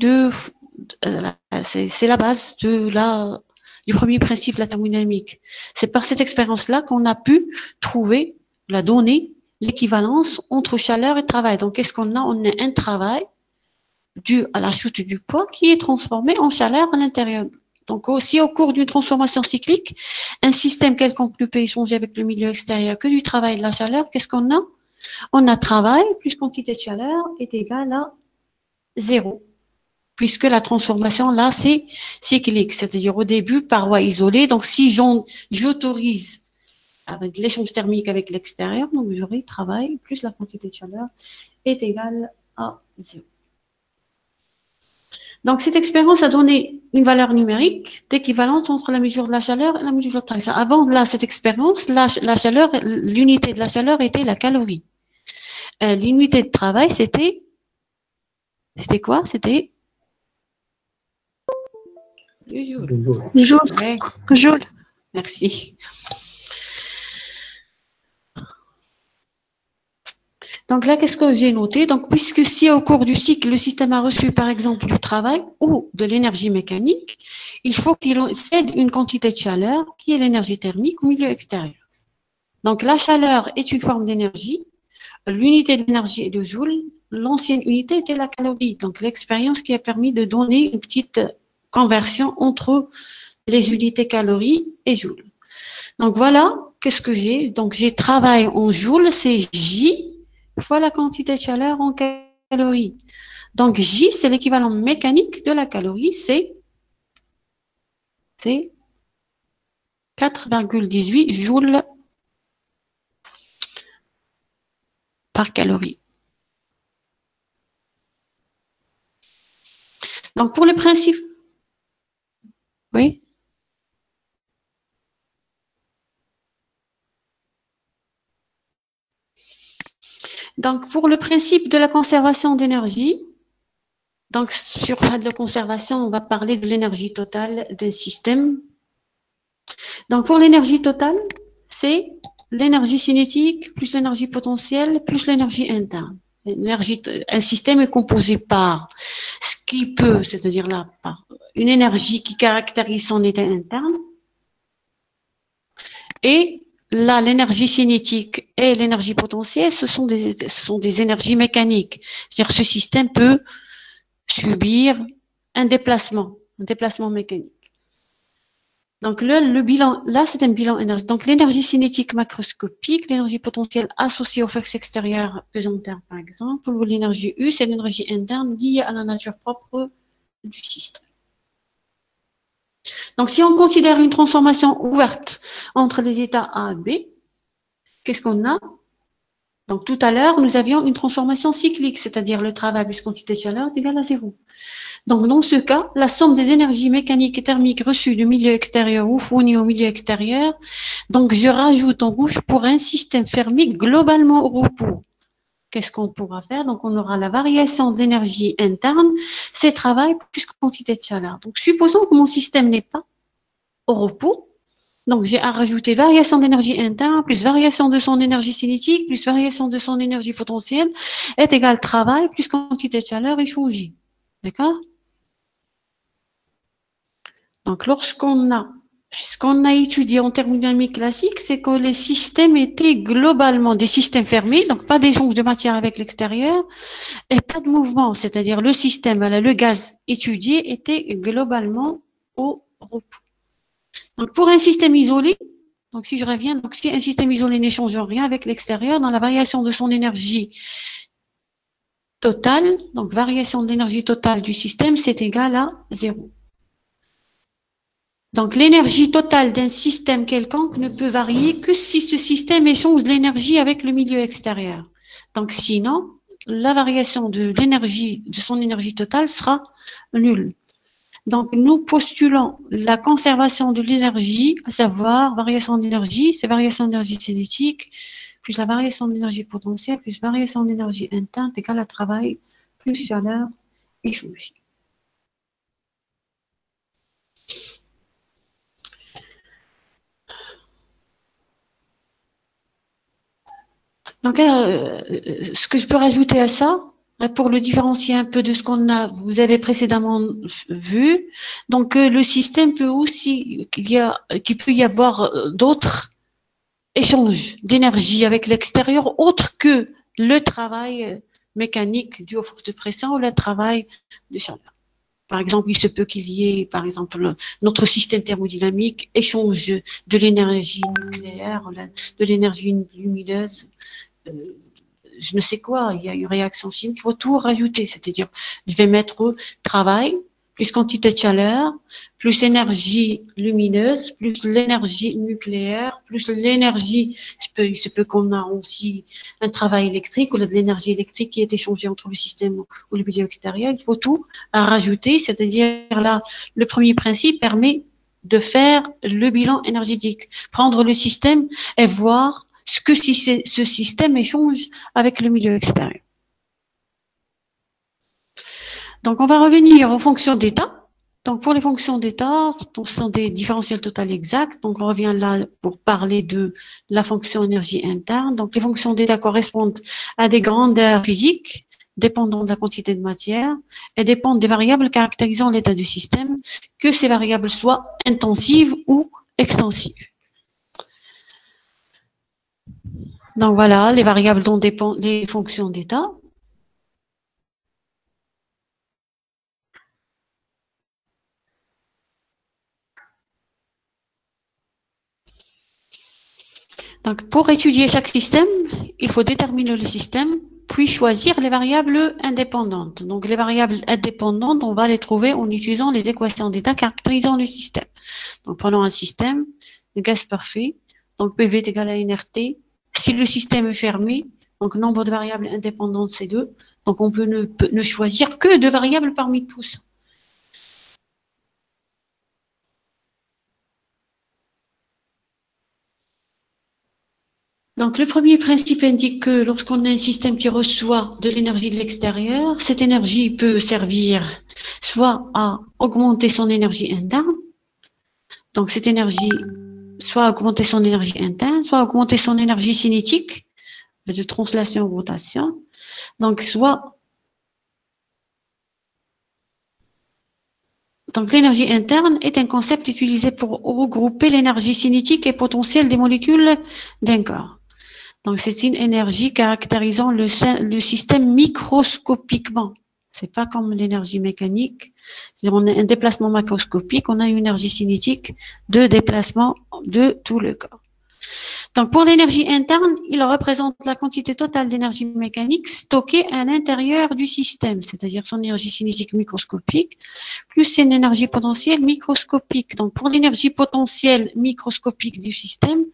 c'est la base du premier principe de la thermodynamique. C'est par cette expérience-là qu'on a pu trouver la donnée, l'équivalence entre chaleur et travail. Donc qu'est-ce qu'on a? On a un travail dû à la chute du poids qui est transformé en chaleur à l'intérieur. Donc aussi au cours d'une transformation cyclique, un système quelconque ne peut échanger avec le milieu extérieur que du travail et de la chaleur. Qu'est-ce qu'on a? On a travail plus quantité de chaleur est égale à 0, puisque la transformation là c'est cyclique, c'est-à-dire au début paroi isolée. Donc si j'autorise avec l'échange thermique avec l'extérieur, donc j'aurai travail plus la quantité de chaleur est égale à 0. Donc, cette expérience a donné une valeur numérique d'équivalence entre la mesure de la chaleur et la mesure de la travail. Avant là, cette expérience, la chaleur, l'unité de la chaleur était la calorie. L'unité de travail, c'était quoi? C'était le joule. Joule. Ouais. Joule. Merci. Donc là, qu'est-ce que j'ai noté? Donc, puisque si au cours du cycle, le système a reçu, par exemple, du travail ou de l'énergie mécanique, il faut qu'il cède une quantité de chaleur qui est l'énergie thermique au milieu extérieur. Donc, la chaleur est une forme d'énergie. L'unité d'énergie est de joule. L'ancienne unité était la calorie. Donc, l'expérience qui a permis de donner une petite conversion entre les unités calories et joule. Donc, voilà, qu'est-ce que j'ai? Donc, j'ai travail en joule, c'est J fois la quantité de chaleur en calories. Donc, J, c'est l'équivalent mécanique de la calorie, c'est 4,18 joules par calorie. Donc, pour le principe, oui. Donc, pour le principe de la conservation d'énergie, donc sur la conservation, on va parler de l'énergie totale d'un système. Donc, pour l'énergie totale, c'est l'énergie cinétique, plus l'énergie potentielle, plus l'énergie interne. Un système est composé par ce qui peut, c'est-à-dire là, par une énergie qui caractérise son état interne, et là, l'énergie cinétique et l'énergie potentielle, ce sont des énergies mécaniques. C'est-à-dire ce système peut subir un déplacement mécanique. Donc le bilan, là c'est un bilan énergétique. Donc l'énergie cinétique macroscopique, l'énergie potentielle associée aux forces extérieures pesantaires par exemple, ou l'énergie U, c'est l'énergie interne liée à la nature propre du système. Donc si on considère une transformation ouverte entre les états A et B, qu'est-ce qu'on a? Donc tout à l'heure, nous avions une transformation cyclique, c'est-à-dire le travail plus quantité de chaleur est égal à 0. Donc, dans ce cas, la somme des énergies mécaniques et thermiques reçues du milieu extérieur ou fournies au milieu extérieur, donc je rajoute en rouge pour un système fermé globalement au repos. Qu'est-ce qu'on pourra faire? Donc, on aura la variation de l'énergie interne, c'est travail plus quantité de chaleur. Donc, supposons que mon système n'est pas au repos. Donc, j'ai à rajouter variation de l'énergie interne, plus variation de son énergie cinétique, plus variation de son énergie potentielle, est égal travail plus quantité de chaleur échangée. D'accord? Donc, ce qu'on a étudié en thermodynamique classique, c'est que les systèmes étaient globalement des systèmes fermés, donc pas d'échange de matière avec l'extérieur, et pas de mouvement, c'est-à-dire le système, le gaz étudié était globalement au repos. Donc, pour un système isolé, donc si je reviens, donc si un système isolé n'échange rien avec l'extérieur, dans la variation de son énergie totale, donc variation de l'énergie totale du système, c'est égal à 0. Donc, l'énergie totale d'un système quelconque ne peut varier que si ce système échange de l'énergie avec le milieu extérieur. Donc, sinon, la variation de l'énergie, de son énergie totale sera nulle. Donc, nous postulons la conservation de l'énergie, à savoir variation d'énergie, c'est variation d'énergie cinétique, plus la variation d'énergie potentielle, plus variation d'énergie interne, égale à travail, plus chaleur échangée. Donc, ce que je peux rajouter à ça, pour le différencier un peu de ce vous avez précédemment vu, donc le système peut aussi, qu'il peut y avoir d'autres échanges d'énergie avec l'extérieur, autre que le travail mécanique dû aux forces de pression ou le travail de chaleur. Par exemple, il se peut qu'il y ait, par exemple, notre système thermodynamique échange de l'énergie nucléaire, de l'énergie lumineuse, je ne sais quoi, il y a une réaction chimique, il faut tout rajouter, c'est-à-dire, je vais mettre travail, plus quantité de chaleur, plus énergie lumineuse, plus l'énergie nucléaire, plus l'énergie, il se peut qu'on a aussi un travail électrique ou de l'énergie électrique qui est échangée entre le système ou le milieu extérieur, il faut tout rajouter, c'est-à-dire là, le premier principe permet de faire le bilan énergétique, prendre le système et voir ce que ce système échange avec le milieu extérieur. Donc, on va revenir aux fonctions d'état. Donc, pour les fonctions d'état, ce sont des différentiels totales exacts. Donc, on revient là pour parler de la fonction énergie interne. Donc, les fonctions d'état correspondent à des grandeurs physiques dépendant de la quantité de matière et dépendent des variables caractérisant l'état du système, que ces variables soient intensives ou extensives. Donc voilà, les variables dont dépendent les fonctions d'état. Donc pour étudier chaque système, il faut déterminer le système, puis choisir les variables indépendantes. Donc les variables indépendantes, on va les trouver en utilisant les équations d'état caractérisant le système. Donc prenons un système, le gaz parfait, donc PV est égal à nRT. Si le système est fermé, donc nombre de variables indépendantes, c'est 2. Donc on peut ne choisir que 2 variables parmi tous. Donc le premier principe indique que lorsqu'on a un système qui reçoit de l'énergie de l'extérieur, cette énergie peut servir soit à augmenter son énergie interne, donc cette énergie soit augmenter son énergie interne, soit augmenter son énergie cinétique de translation rotation. Donc, donc l'énergie interne est un concept utilisé pour regrouper l'énergie cinétique et potentielle des molécules d'un corps. Donc, c'est une énergie caractérisant le système microscopiquement. C'est pas comme l'énergie mécanique. On a un déplacement macroscopique, on a une énergie cinétique de déplacement de tout le corps. Donc, pour l'énergie interne, il représente la quantité totale d'énergie mécanique stockée à l'intérieur du système, c'est-à-dire son énergie cinétique microscopique, plus une énergie potentielle microscopique. Donc, pour l'énergie potentielle microscopique du système,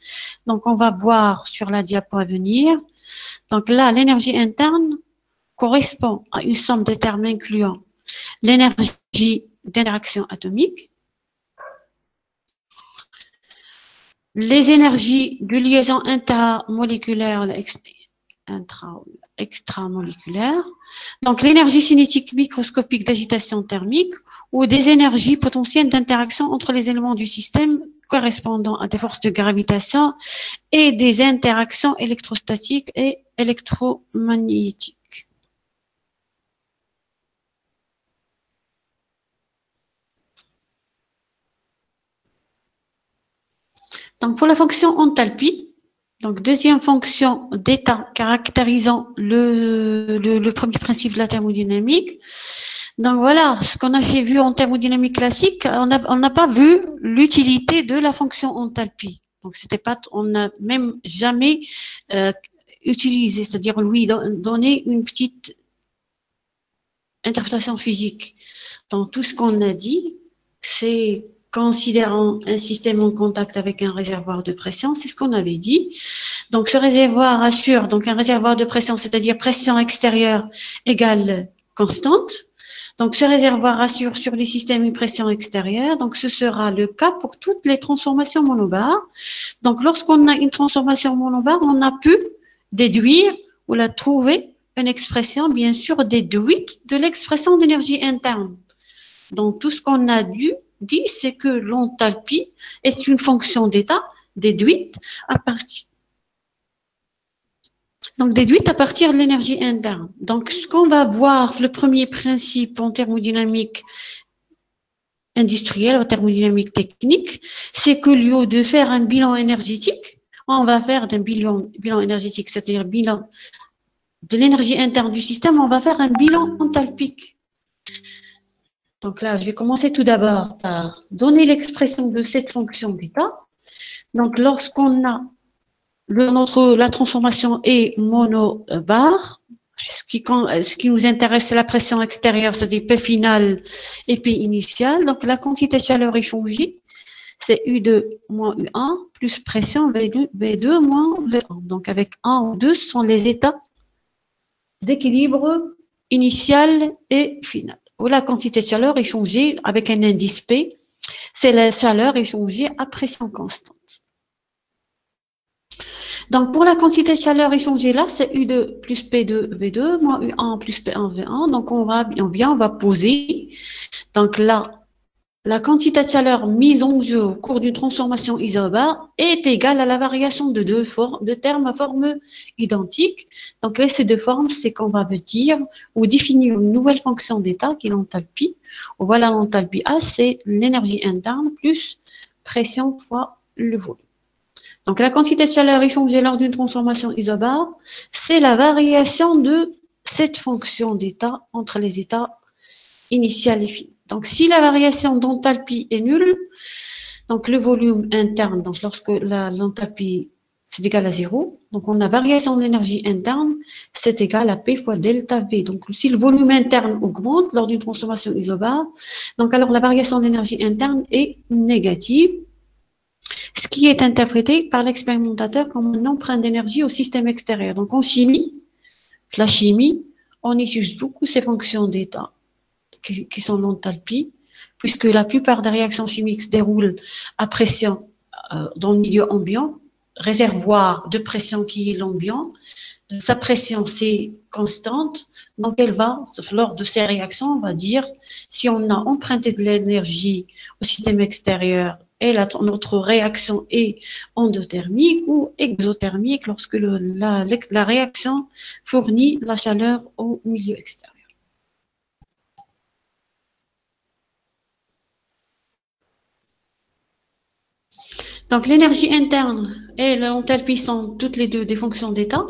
donc on va voir sur la diapo à venir. Donc là, l'énergie interne correspond à une somme de termes incluant l'énergie d'interaction atomique, les énergies de liaison intramoléculaire, extramoléculaire, donc l'énergie cinétique microscopique d'agitation thermique ou des énergies potentielles d'interaction entre les éléments du système correspondant à des forces de gravitation et des interactions électrostatiques et électromagnétiques. Donc, pour la fonction enthalpie, donc deuxième fonction d'état caractérisant le premier principe de la thermodynamique. Donc voilà, ce qu'on a vu en thermodynamique classique, on n'a pas vu l'utilité de la fonction enthalpie. Donc c'était pas, on n'a même jamais utilisé, c'est-à-dire lui donner une petite interprétation physique. Donc tout ce qu'on a dit, c'est considérant un système en contact avec un réservoir de pression, c'est ce qu'on avait dit. Donc, ce réservoir assure donc un réservoir de pression, c'est-à-dire pression extérieure égale constante. Donc, ce réservoir assure sur les systèmes une pression extérieure. Donc, ce sera le cas pour toutes les transformations monobares. Donc, lorsqu'on a une transformation monobar, on a pu déduire ou la trouver une expression, bien sûr, déduite de l'expression d'énergie interne. Donc, tout ce qu'on a dit, c'est que l'enthalpie est une fonction d'état déduite à partir de l'énergie interne. Donc, ce qu'on va voir, le premier principe en thermodynamique industrielle, en thermodynamique technique, c'est que lieu de faire un bilan énergétique, on va faire un bilan énergétique, c'est-à-dire bilan de l'énergie interne du système, on va faire un bilan enthalpique. Donc là, je vais commencer tout d'abord par donner l'expression de cette fonction d'état. Donc, lorsqu'on a la transformation est monobar, ce qui nous intéresse, c'est la pression extérieure, c'est-à-dire P final et P initial. Donc, la quantité de chaleur échangée, c'est U2 moins U1 plus pression V2 moins V1. Donc, avec 1 ou 2, ce sont les états d'équilibre initial et final. Ou la quantité de chaleur échangée avec un indice P, c'est la chaleur échangée à pression constante. Donc, pour la quantité de chaleur échangée là, c'est U2 plus P2 V2 moins U1 plus P1 V1. Donc, on va poser. Donc là, la quantité de chaleur mise en jeu au cours d'une transformation isobare est égale à la variation de deux termes à forme identique. Donc là, ces deux formes, c'est qu'on va dire ou définir une nouvelle fonction d'état qui est l'enthalpie. Voilà, l'enthalpie A, c'est l'énergie interne plus pression fois le volume. Donc la quantité de chaleur échangée lors d'une transformation isobare, c'est la variation de cette fonction d'état entre les états initial et final. Donc, si la variation d'enthalpie est nulle, donc le volume interne, donc lorsque l'enthalpie c'est égal à 0, donc on a variation de l'énergie interne, c'est égal à P fois delta V. Donc, si le volume interne augmente lors d'une transformation isobare, donc alors la variation d'énergie interne est négative, ce qui est interprété par l'expérimentateur comme une empreinte d'énergie au système extérieur. Donc, en chimie, la chimie, on utilise beaucoup ces fonctions d'état qui sont l'enthalpie, puisque la plupart des réactions chimiques se déroulent à pression dans le milieu ambiant, réservoir de pression qui est l'ambiant. Sa pression, c'est constante, donc elle va, lors de ces réactions, on va dire, si on a emprunté de l'énergie au système extérieur et notre réaction est endothermique ou exothermique lorsque la réaction fournit la chaleur au milieu extérieur. Donc, l'énergie interne et l'enthalpie sont toutes les deux des fonctions d'état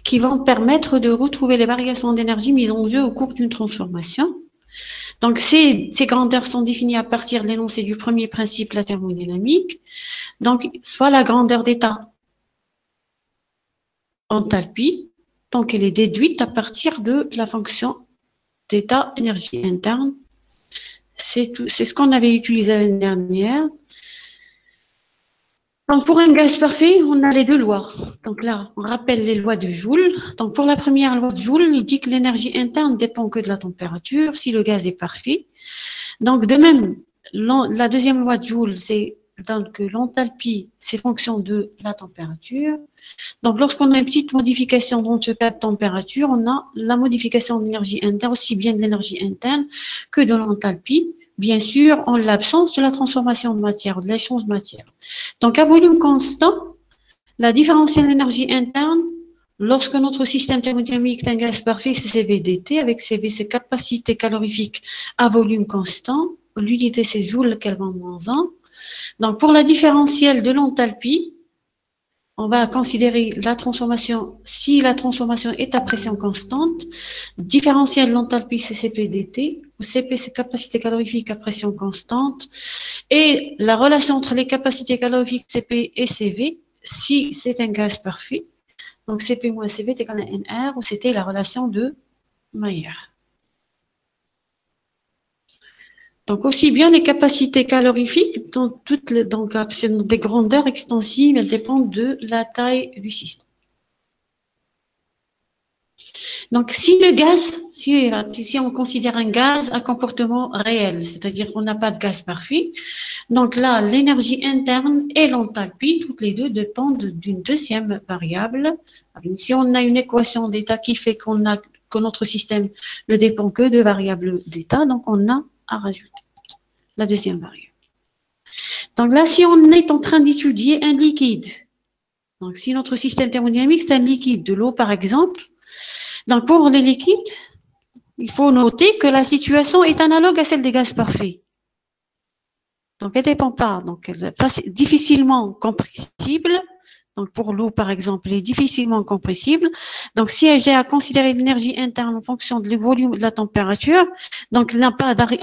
qui vont permettre de retrouver les variations d'énergie mises en jeu au cours d'une transformation. Donc, ces grandeurs sont définies à partir de l'énoncé du premier principe de la thermodynamique. Donc, soit la grandeur d'état enthalpie, donc elle est déduite à partir de la fonction d'état énergie interne. C'est ce qu'on avait utilisé l'année dernière. Donc, pour un gaz parfait, on a les deux lois. Donc là, on rappelle les lois de Joule. Donc, pour la première loi de Joule, il dit que l'énergie interne dépend que de la température si le gaz est parfait. Donc, de même, la deuxième loi de Joule, c'est que l'enthalpie, c'est fonction de la température. Donc, lorsqu'on a une petite modification dans ce cas de température, on a la modification de l'énergie interne, aussi bien de l'énergie interne que de l'enthalpie. Bien sûr, en l'absence de la transformation de matière, de l'échange de matière. Donc, à volume constant, la différentielle d'énergie interne, lorsque notre système thermodynamique est un gaz parfait, c'est CVdt, avec CV, c'est capacité calorifique à volume constant. L'unité, c'est joule Kelvin moins 1. Donc, pour la différentielle de l'enthalpie, on va considérer la transformation, si la transformation est à pression constante, différentiel de l'enthalpie, c'est Cp dt, où Cp, c'est capacité calorifique à pression constante, et la relation entre les capacités calorifiques Cp et Cv, si c'est un gaz parfait, donc Cp moins Cv est égal à Nr, où c'était la relation de Maillard. Donc, aussi bien les capacités calorifiques, donc c'est des grandeurs extensives, elles dépendent de la taille du système. Donc, si le gaz, si on considère un gaz un comportement réel, c'est-à-dire qu'on n'a pas de gaz parfait, donc là, l'énergie interne et l'enthalpie, toutes les deux dépendent d'une deuxième variable. Si on a une équation d'état qui fait que notre système ne dépend que de variables d'état, donc on a à rajouter la deuxième variable. Donc là, si on est en train d'étudier un liquide, donc si notre système thermodynamique, c'est un liquide, de l'eau par exemple, donc pour les liquides, il faut noter que la situation est analogue à celle des gaz parfaits. Donc elle ne dépend pas, donc elle est difficilement compressible. Donc pour l'eau par exemple, elle est difficilement compressible. Donc si j'ai à considérer l'énergie interne en fonction du volume et de la température, donc on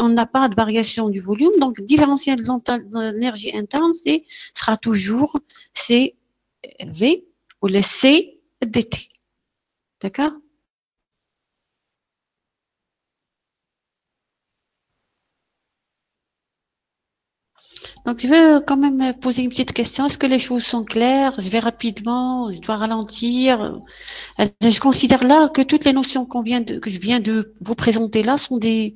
n'a pas de variation du volume. Donc différentiel de l'énergie interne, sera toujours CV ou le C dt. D'accord? Donc, je veux quand même poser une petite question. Est-ce que les choses sont claires? Je vais rapidement, je dois ralentir. Je considère là que toutes les notions que je viens de vous présenter là sont des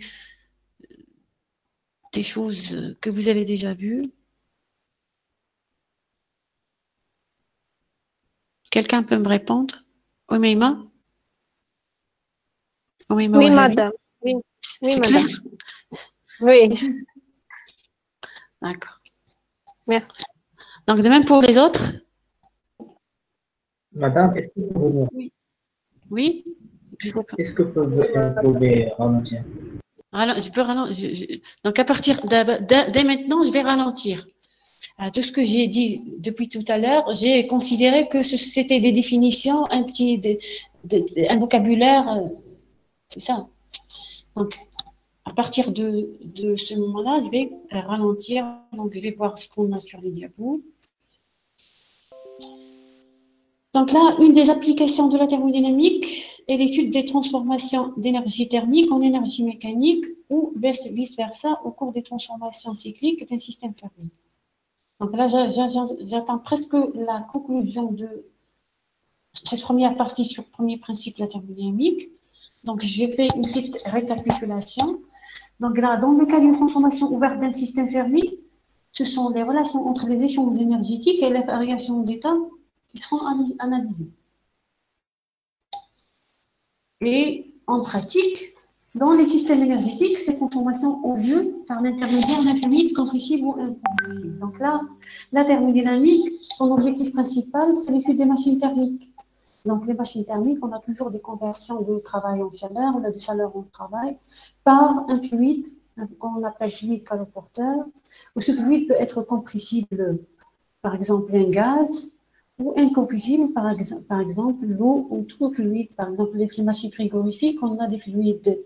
choses que vous avez déjà vues. Quelqu'un peut me répondre? Oumaima? Oumaima Oui, Wahabi? madame. Oui, C'est madame. clair? Oui, D'accord. merci. Donc, de même pour les autres? Madame, est-ce que vous Oui? Je sais pas. est-ce que vous pouvez ralentir? Je peux ralentir. Donc, à partir dès maintenant, je vais ralentir. Tout ce que j'ai dit depuis tout à l'heure, j'ai considéré que c'était des définitions, un vocabulaire, c'est ça. Donc, à partir de ce moment-là, je vais ralentir. Donc, je vais voir ce qu'on a sur les diapos. Donc là, une des applications de la thermodynamique est l'étude des transformations d'énergie thermique en énergie mécanique ou vice-versa au cours des transformations cycliques d'un système fermé. Donc là, j'attends presque la conclusion de cette première partie sur le premier principe de la thermodynamique. Donc, j'ai fait une petite récapitulation. Donc là, dans le cas d'une transformation ouverte d'un système fermé, ce sont les relations entre les échanges énergétiques et les variations d'état qui seront analysées. Et en pratique, dans les systèmes énergétiques, ces transformations ont lieu par l'intermédiaire d'un fluide compressible ou incompressible. Donc là, la thermodynamique, son objectif principal, c'est l'étude des machines thermiques. Donc les machines thermiques, on a toujours des conversions de travail en chaleur, on a de chaleur en travail, par un fluide qu'on appelle fluide caloporteur, où ce fluide peut être compressible, par exemple un gaz, ou incompressible, par exemple l'eau ou tout fluide. Par exemple, les machines frigorifiques, on a des fluides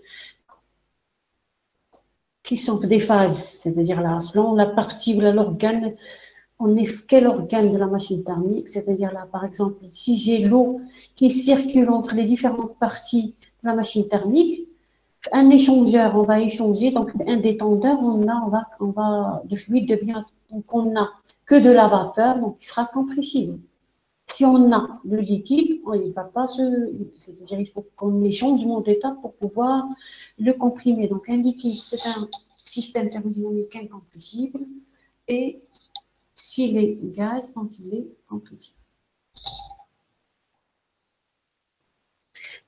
qui sont des phases, c'est-à-dire là, selon la partie ou l'organe, on est quel organe de la machine thermique, c'est-à-dire là, par exemple, si j'ai l'eau qui circule entre les différentes parties de la machine thermique, un échangeur, on va échanger, donc un détendeur, le fluide devient, donc on n'a que de la vapeur, donc il sera compressible. Si on a le liquide, il ne va pas c'est-à-dire il faut qu'on ait changement d'état pour pouvoir le comprimer. Donc un liquide, c'est un système thermodynamique incompressible, et s'il est gaz, donc il est compressible.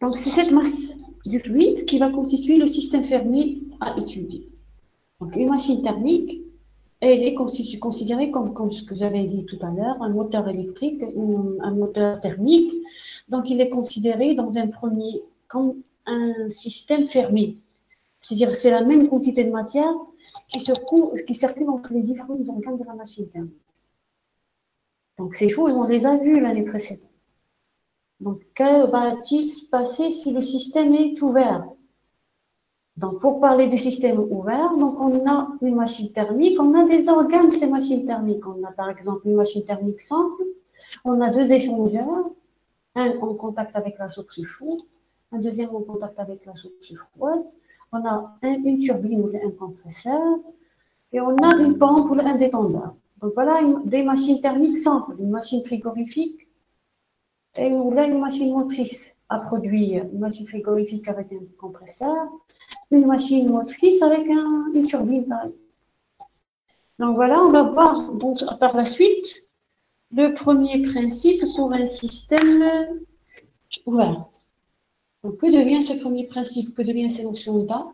Donc c'est cette masse du fluide qui va constituer le système fermé à étudier. Donc une machine thermique, elle est considérée comme ce que j'avais dit tout à l'heure, un moteur électrique, un moteur thermique. Donc, il est considéré dans un premier comme un système fermé. C'est-à-dire c'est la même quantité de matière qui circule entre les différents organes de la machine thermique. Donc, c'est fou, et on les a vus l'année précédente. Donc, que va-t-il se passer si le système est ouvert? Donc, pour parler du système ouvert, donc on a une machine thermique, on a des organes de ces machines thermiques. On a par exemple une machine thermique simple, on a deux échangeurs, un en contact avec la soupe chaude, un deuxième en contact avec la soupe froide, on a une turbine ou un compresseur, et on a une pompe ou un détendeur. Donc voilà des machines thermiques simples, une machine frigorifique, et là une machine motrice à produire, une machine frigorifique avec un compresseur, une machine motrice avec une turbine. Donc voilà, on va voir donc, par la suite le premier principe pour un système ouvert. Donc que devient ce premier principe? Que devient ces notions d'état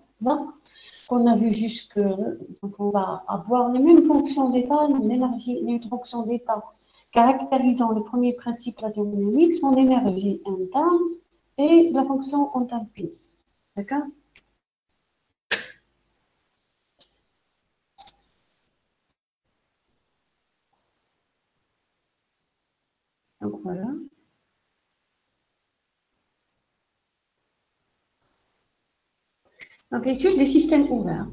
qu'on a vu jusque. Donc on va avoir les mêmes fonctions d'état, l'énergie, les fonctions d'état caractérisant le premier principe de la thermodynamique sont l'énergie interne et la fonction enthalpie. D'accord? Donc voilà. Donc l'étude des systèmes ouverts.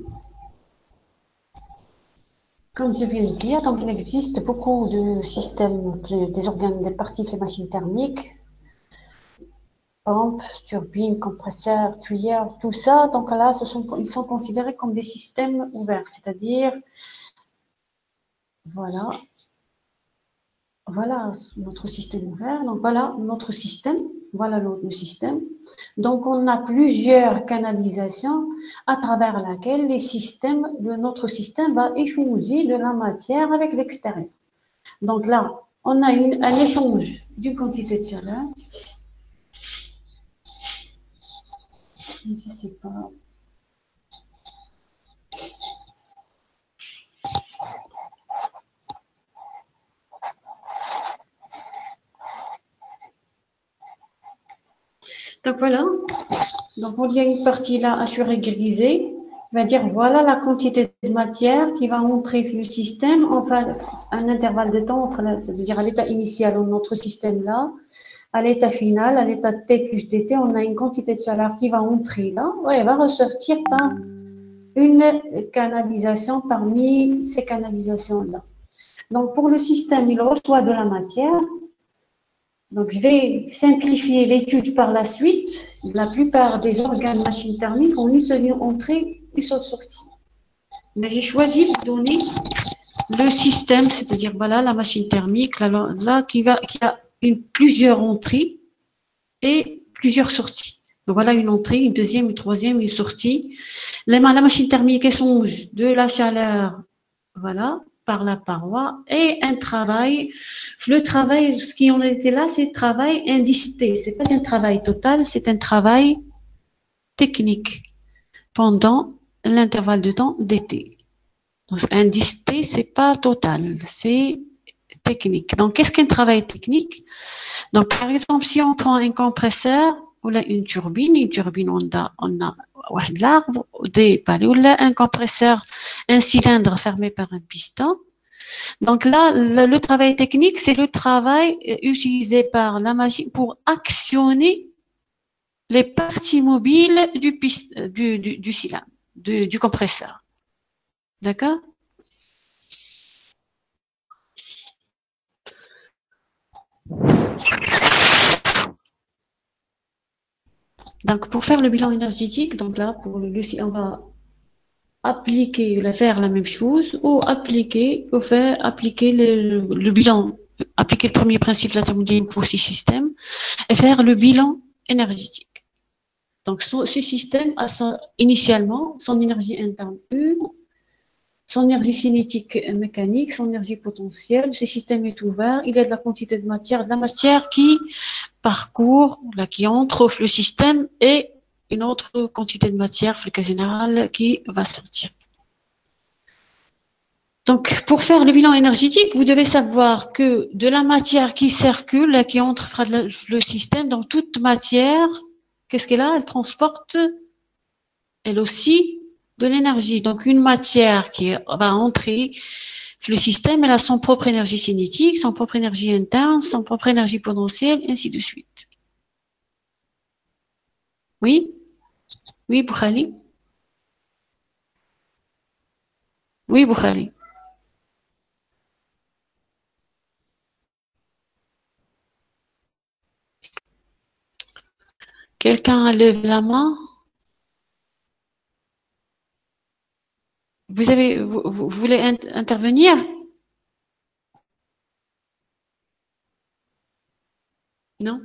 Comme je viens de dire, donc il existe beaucoup de systèmes, des organes, des parties des machines thermiques, pompes, turbines, compresseurs, tuyères, tout ça. Donc là, ils sont considérés comme des systèmes ouverts, c'est-à-dire, voilà notre système ouvert. Donc voilà notre système, voilà le système. Donc on a plusieurs canalisations à travers laquelle notre système va échanger de la matière avec l'extérieur. Donc là, on a un échange d'une quantité de chaleur. Je ne sais pas. Donc voilà, donc il y a une partie là assurée grisée, on va dire voilà la quantité de matière qui va entrer le système, enfin un intervalle de temps entre, c'est-à-dire à l'état initial de notre système là, à l'état final, à l'état T plus dt, on a une quantité de chaleur qui va entrer là, et elle va ressortir par une canalisation parmi ces canalisations là. Donc pour le système, il reçoit de la matière. Donc, je vais simplifier l'étude par la suite. La plupart des organes machines thermiques ont une seule entrée, une seule sortie. Mais j'ai choisi de donner le système, c'est-à-dire voilà la machine thermique, là qui a plusieurs entrées et plusieurs sorties. Donc voilà une entrée, une deuxième, une troisième, une sortie. La machine thermique échange de la chaleur, voilà, par la paroi, et un travail. Le travail, ce qui en était là, c'est un travail indisté. C'est pas un travail total, c'est un travail technique pendant l'intervalle de temps d'été. Donc, indice T, c'est pas total, c'est technique. Donc, qu'est-ce qu'un travail technique? Donc, par exemple, si on prend un compresseur ou là une turbine, on a واحد l'arbre, des palais, ou là un compresseur, un cylindre fermé par un piston. Donc là, le travail technique, c'est le travail utilisé par la machine pour actionner les parties mobiles du cylindre, du compresseur. D'accord? Donc, pour faire le bilan énergétique, donc là, on va faire la même chose ou appliquer le bilan, appliquer le premier principe de la thermodynamique pour ce système et faire le bilan énergétique. Donc, ce système a initialement son énergie interne 1, son énergie cinétique mécanique, son énergie potentielle. Ce système est ouvert, il y a de la quantité de la matière qui parcourt, là, qui entre le système et une autre quantité de matière, le cas général, qui va sortir. Donc, pour faire le bilan énergétique, vous devez savoir que de la matière qui circule, qui entre le système, dans toute matière, qu'est-ce qu'elle a? Elle transporte, elle aussi, de l'énergie. Donc, une matière qui va entrer le système, elle a son propre énergie cinétique, son propre énergie interne, son propre énergie potentielle, ainsi de suite. Oui? Oui, Boukhali? Oui, Boukhali. Quelqu'un lève la main? Vous voulez intervenir? Non?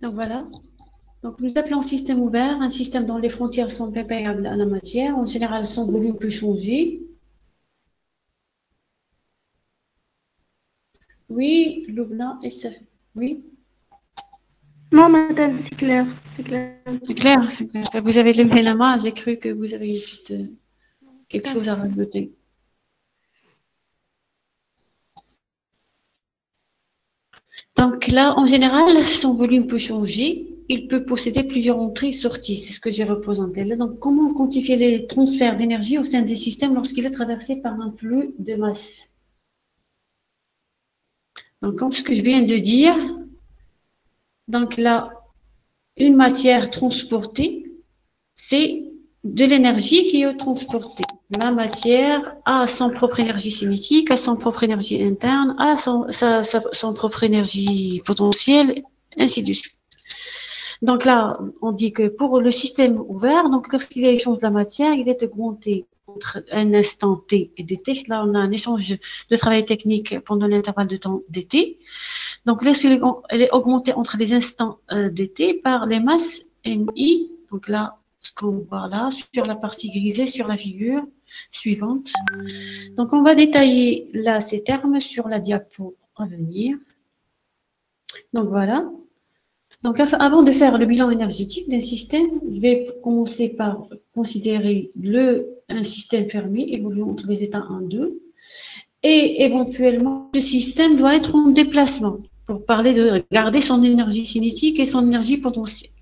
Donc voilà. Donc nous appelons système ouvert un système dont les frontières sont perméables à la matière. En général, son volume peut changer. Oui, Loubna et ça. Oui. Non, madame, c'est clair. C'est clair. C'est clair, c'est clair. Vous avez levé la main, j'ai cru que vous avez une petite, quelque chose à rajouter. Donc là, en général, son volume peut changer. Il peut posséder plusieurs entrées et sorties. C'est ce que j'ai représenté là. Donc, comment quantifier les transferts d'énergie au sein des systèmes lorsqu'il est traversé par un flux de masse? Donc, comme ce que je viens de dire, donc là, une matière transportée, c'est de l'énergie qui est transportée. La matière a son propre énergie cinétique, a son propre énergie interne, a son propre énergie potentielle, ainsi de suite. Donc là, on dit que pour le système ouvert, donc lorsqu'il y a échange de la matière, il est augmenté entre un instant T et dt. Là, on a un échange de travail technique pendant l'intervalle de temps dt. Donc là, elle est augmentée entre les instants dt par les masses mi. Donc là, ce qu'on voit là, sur la partie grisée, sur la figure suivante. Donc, on va détailler là ces termes sur la diapo à venir. Donc, voilà. Donc, avant de faire le bilan énergétique d'un système, je vais commencer par considérer un système fermé évoluant entre les états 1, 2. Et éventuellement, le système doit être en déplacement pour parler de garder son énergie cinétique et son énergie potentielle.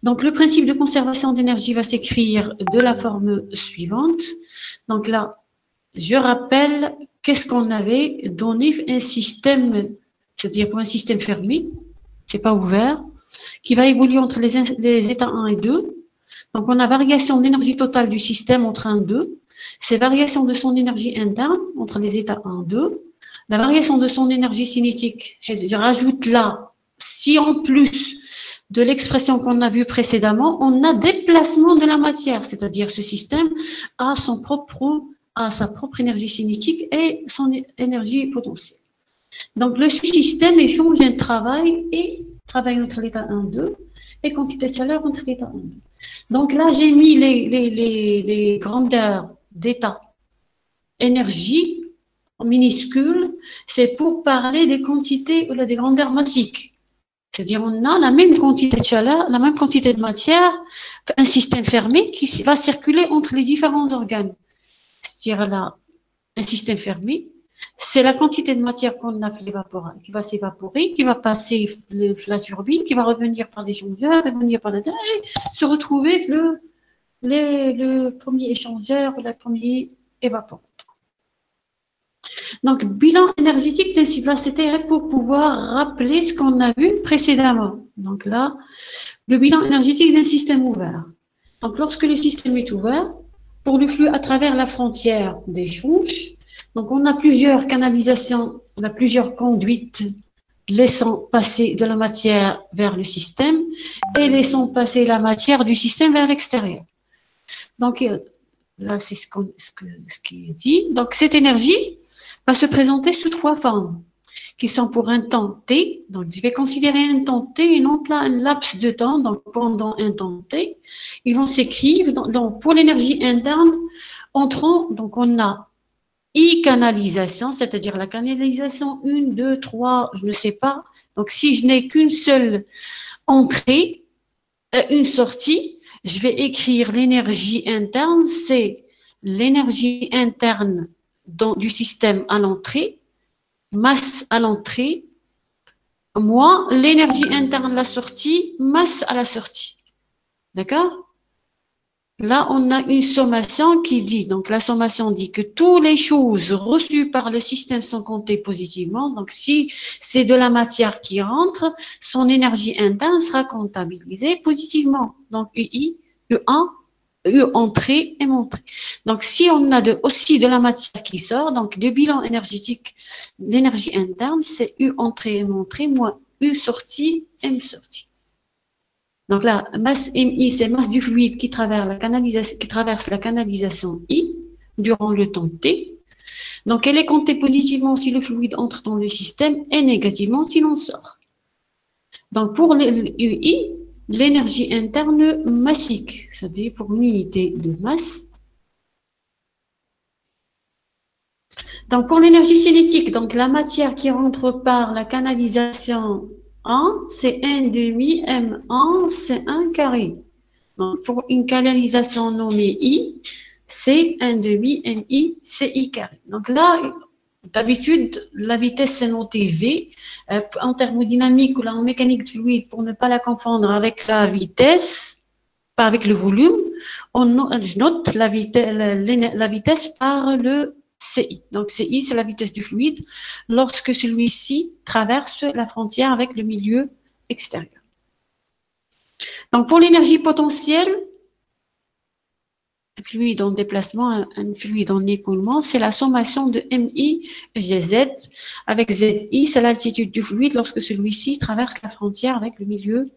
Donc, le principe de conservation d'énergie va s'écrire de la forme suivante. Donc là, je rappelle qu'est-ce qu'on avait donné un système, c'est-à-dire pour un système fermé, c'est pas ouvert, qui va évoluer entre les états 1 et 2. Donc, on a variation d'énergie totale du système entre 1 et 2. C'est variation de son énergie interne entre les états 1 et 2. La variation de son énergie cinétique, je rajoute là, si en plus de l'expression qu'on a vue précédemment, on a déplacement de la matière, c'est-à-dire ce système a sa propre énergie cinétique et son énergie potentielle. Donc, le système échange un travail et travaille entre l'état 1, 2, et quantité de chaleur entre l'état 1, 2. Donc là, j'ai mis les grandeurs d'état énergie en minuscules, c'est pour parler des quantités ou des grandeurs massiques. C'est-à-dire, on a la même quantité de chaleur, la même quantité de matière, un système fermé qui va circuler entre les différents organes. C'est-à-dire là, un système fermé, c'est la quantité de matière qu'on a fait évaporer, qui va s'évaporer, qui va passer la turbine, qui va revenir par l'échangeur, revenir par la et se retrouver le premier échangeur, le premier évaporant. Donc, bilan énergétique d'un site, là, c'était pour pouvoir rappeler ce qu'on a vu précédemment. Donc là, le bilan énergétique d'un système ouvert. Donc, lorsque le système est ouvert, pour le flux à travers la frontière d'échange, donc on a plusieurs canalisations, on a plusieurs conduites laissant passer de la matière vers le système et laissant passer la matière du système vers l'extérieur. Donc, là, c'est ce qui est dit. Donc, cette énergie va se présenter sous 3 formes, qui sont pour un temps T. Donc, je vais considérer un temps T et non pas un laps de temps. Donc, pendant un temps T, ils vont s'écrire. Donc, pour l'énergie interne, entrant, donc on a I canalisation, c'est-à-dire la canalisation 1, 2, 3, je ne sais pas. Donc, si je n'ai qu'une seule entrée, une sortie, je vais écrire l'énergie interne, c'est l'énergie interne du système à l'entrée, masse à l'entrée, moins l'énergie interne à la sortie, masse à la sortie. D'accord? Là, on a une sommation qui dit, donc la sommation dit que toutes les choses reçues par le système sont comptées positivement. Donc, si c'est de la matière qui rentre, son énergie interne sera comptabilisée positivement. Donc, UI, U1, U entrée et montrée. Donc, si on a aussi de la matière qui sort, donc le bilan énergétique, l'énergie interne, c'est U entrée et montrée, moins U sortie, M sortie. Donc là, masse MI, c'est masse du fluide qui traverse la canalisation I durant le temps T. Donc, elle est comptée positivement si le fluide entre dans le système et négativement si l'on sort. Donc, pour UI, l'énergie interne massique, c'est-à-dire pour une unité de masse. Donc, pour l'énergie cinétique, donc la matière qui rentre par la canalisation 1, c'est 1 demi M1, c'est 1 carré. Donc, pour une canalisation nommée I, c'est 1 demi MI, c'est I carré. Donc là, d'habitude, la vitesse c'est notée V. En thermodynamique ou en mécanique du fluide, pour ne pas la confondre avec la vitesse, pas avec le volume, je note la vitesse par le CI. Donc CI, c'est la vitesse du fluide lorsque celui-ci traverse la frontière avec le milieu extérieur. Donc pour l'énergie potentielle, un fluide en déplacement, un fluide en écoulement, c'est la sommation de MI et GZ avec ZI, c'est l'altitude du fluide lorsque celui-ci traverse la frontière avec le milieu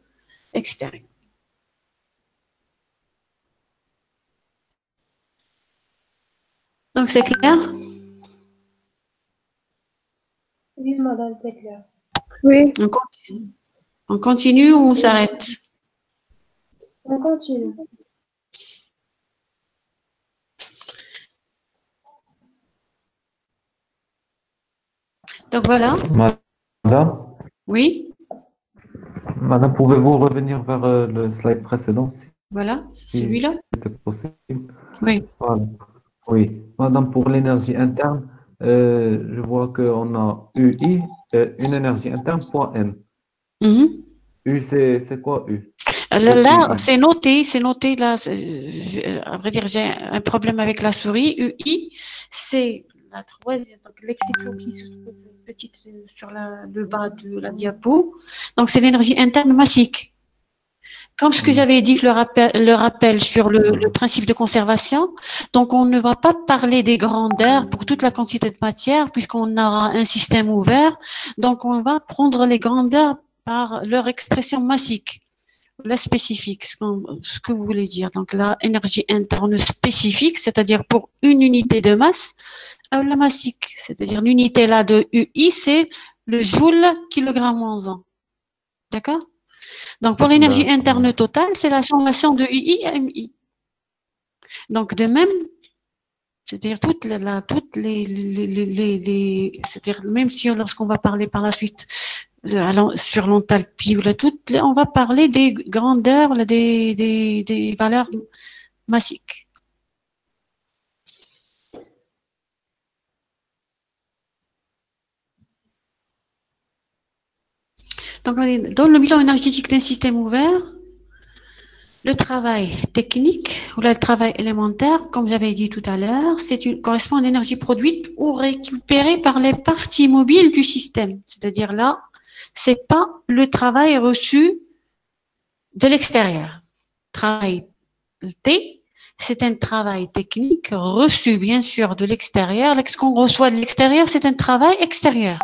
extérieur. Donc c'est clair? Oui, madame, c'est clair. Oui. On continue ou on s'arrête? On continue. Donc voilà. Madame, Oui, Madame, pouvez-vous revenir vers le slide précédent, si voilà, c'est celui-là. c'était possible? Oui. Voilà. Oui, Madame, pour l'énergie interne, je vois qu'on a UI, une énergie interne fois M. Mhm. U, c'est quoi U? Là, c'est noté là. À vrai dire, j'ai un problème avec la souris. UI, c'est la troisième, donc l'écriture qui se trouve petite sur le bas de la diapo. Donc, c'est l'énergie interne massique. Comme ce que j'avais dit, le rappel sur le principe de conservation. Donc, on ne va pas parler des grandeurs pour toute la quantité de matière, puisqu'on aura un système ouvert. Donc, on va prendre les grandeurs par leur expression massique. La spécifique, ce que vous voulez dire. Donc, la énergie interne spécifique, c'est-à-dire pour une unité de masse, la massique, c'est-à-dire l'unité là de UI, c'est le joule kilogramme moins 1. D'accord? Donc, pour l'énergie D'accord. interne totale, c'est la sommation de UI à MI. Donc, de même, c'est-à-dire c'est-à-dire même si lorsqu'on va parler par la suite sur l'enthalpie, on va parler des grandeurs, des valeurs massiques. Donc, dans le bilan énergétique d'un système ouvert, le travail technique ou le travail élémentaire, comme j'avais dit tout à l'heure, correspond à l'énergie produite ou récupérée par les parties mobiles du système. C'est-à-dire là, c'est pas le travail reçu de l'extérieur. Travail T, c'est un travail technique reçu bien sûr de l'extérieur. Ce qu'on reçoit de l'extérieur, c'est un travail extérieur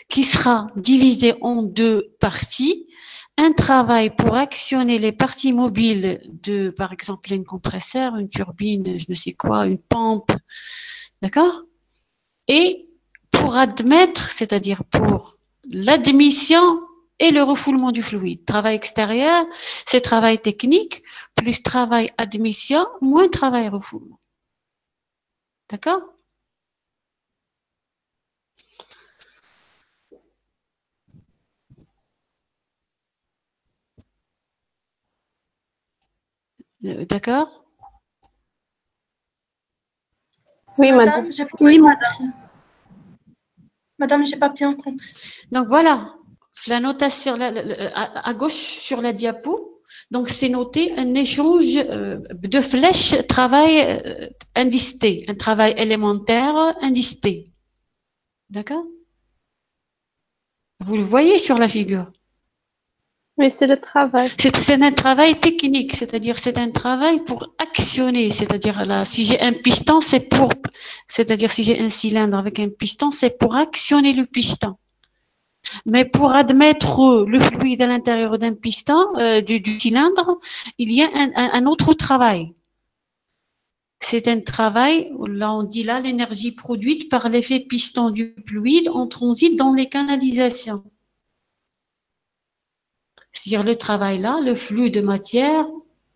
qui sera divisé en deux parties. Un travail pour actionner les parties mobiles de, par exemple, un compresseur, une turbine, je ne sais quoi, une pompe, d'accord? Et pour admettre, c'est-à-dire pour l'admission et le refoulement du fluide. Travail extérieur, c'est travail technique, plus travail admission, moins travail refoulement. D'accord? D'accord? Oui, madame. Oui, madame. Madame, j'ai pas bien compris. Donc voilà, la notation à gauche sur la diapo. Donc c'est noté un échange de flèches travail indisté, un travail élémentaire indisté. D'accord? Vous le voyez sur la figure. Oui, c'est le travail. C'est un travail technique, c'est-à-dire c'est un travail pour actionner, c'est-à-dire là, si j'ai un piston, c'est-à-dire si j'ai un cylindre avec un piston, c'est pour actionner le piston. Mais pour admettre le fluide à l'intérieur d'un piston, du cylindre, il y a un autre travail. C'est un travail, là on dit là, l'énergie produite par l'effet piston du fluide en transit dans les canalisations. C'est-à-dire le travail là, le flux de matière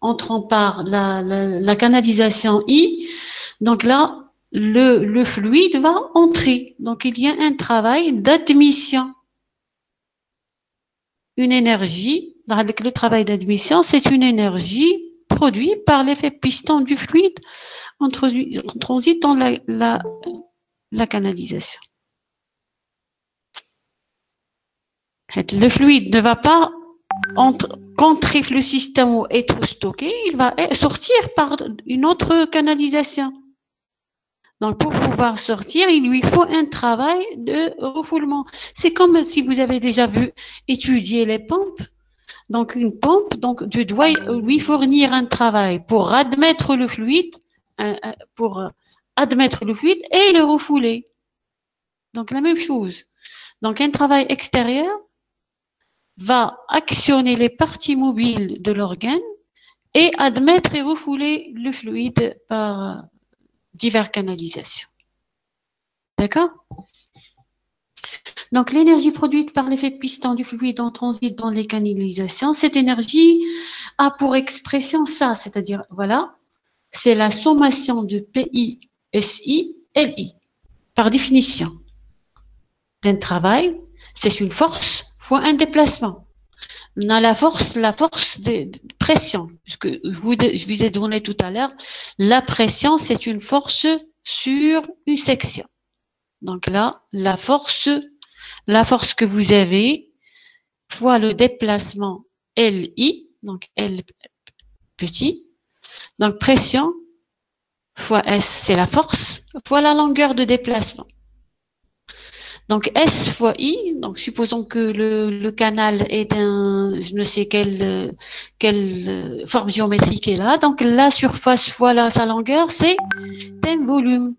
entrant par la canalisation I. Donc là, le fluide va entrer. Donc il y a un travail d'admission. Une énergie, avec le travail d'admission, c'est une énergie produite par l'effet piston du fluide en transit dans la canalisation. Le fluide ne va pas quand le système est trop stocké, il va sortir par une autre canalisation. Donc, pour pouvoir sortir, il lui faut un travail de refoulement. C'est comme si vous avez déjà vu étudier les pompes. Donc, une pompe, donc, tu dois lui fournir un travail pour admettre le fluide, et le refouler. Donc, la même chose. Donc, un travail extérieur va actionner les parties mobiles de l'organe et admettre et refouler le fluide par diverses canalisations. D'accord? Donc, l'énergie produite par l'effet piston du fluide en transit dans les canalisations, cette énergie a pour expression ça, c'est-à-dire, voilà, c'est la sommation de PI, SI, LI, par définition. D'un travail, c'est une force fois un déplacement. On a la force de pression. Ce que je vous ai donné tout à l'heure, la pression, c'est une force sur une section. Donc là, la force que vous avez, fois le déplacement LI, donc L petit, donc pression fois S, c'est la force, fois la longueur de déplacement. Donc S fois I, donc supposons que le canal est je ne sais quelle forme géométrique est là, donc la surface fois sa longueur, c'est un volume.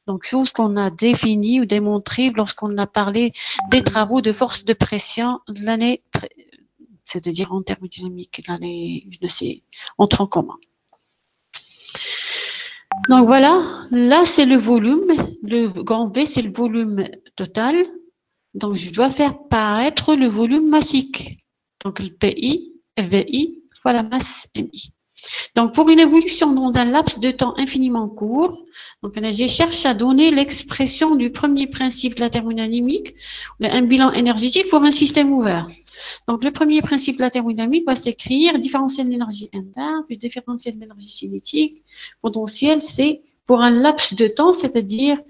Donc chose qu'on a définie ou démontrée lorsqu'on a parlé des travaux de force de pression de l'année, c'est-à-dire en thermodynamique, l'année, je ne sais, en tronc commun. Donc voilà, là c'est le volume, le grand V c'est le volume total, Donc, je dois faire paraître le volume massique. Donc, le PI, VI, fois la masse MI. Donc, pour une évolution dans un laps de temps infiniment court, donc, je cherche à donner l'expression du premier principe de la thermodynamique, un bilan énergétique pour un système ouvert. Donc, le premier principe de la thermodynamique va s'écrire différentiel d'énergie interne, plus différentiel d'énergie cinétique. Potentiel, c'est pour un laps de temps, c'est-à-dire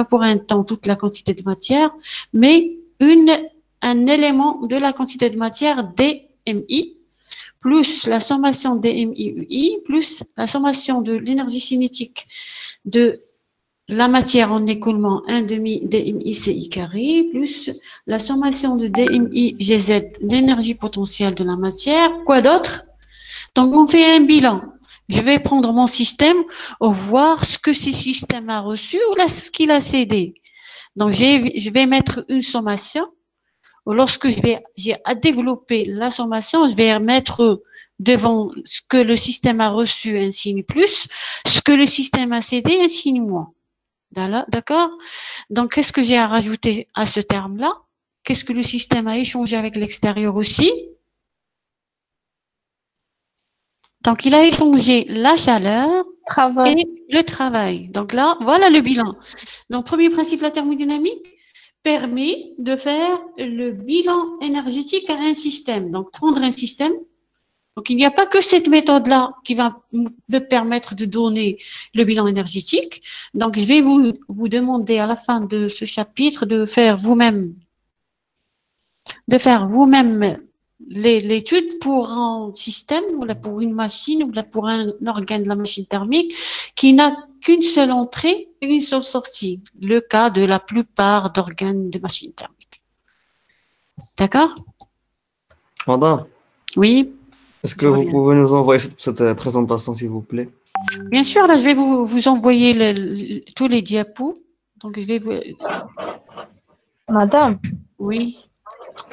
pour un temps toute la quantité de matière, mais un élément de la quantité de matière dmi, plus la sommation dmi-ui, plus la sommation de l'énergie cinétique de la matière en écoulement 1 demi dmi ci carré, plus la sommation de dmi gz, l'énergie potentielle de la matière. Quoi d'autre? Donc, on fait un bilan. Je vais prendre mon système, voir ce que ce système a reçu ou ce qu'il a cédé. Donc, je vais mettre une sommation. Lorsque j'ai à développer la sommation, je vais mettre devant ce que le système a reçu un signe plus, ce que le système a cédé un signe moins. D'accord? Donc, qu'est-ce que j'ai à rajouter à ce terme-là? Qu'est-ce que le système a échangé avec l'extérieur aussi? Donc, il a échangé la chaleur et le travail. Donc là, voilà le bilan. Donc, premier principe de la thermodynamique permet de faire le bilan énergétique à un système. Donc, prendre un système. Donc, il n'y a pas que cette méthode-là qui va me permettre de donner le bilan énergétique. Donc, je vais vous demander à la fin de ce chapitre de faire vous-même l'étude pour un système, ou pour une machine, ou pour un organe de la machine thermique qui n'a qu'une seule entrée et une seule sortie. Le cas de la plupart d'organes de machine thermique. D'accord? Madame, Oui. est-ce que vous pouvez nous envoyer cette présentation, s'il vous plaît? Bien sûr, là, je vais vous envoyer tous les diapos. Donc, je vais vous... Madame, Oui.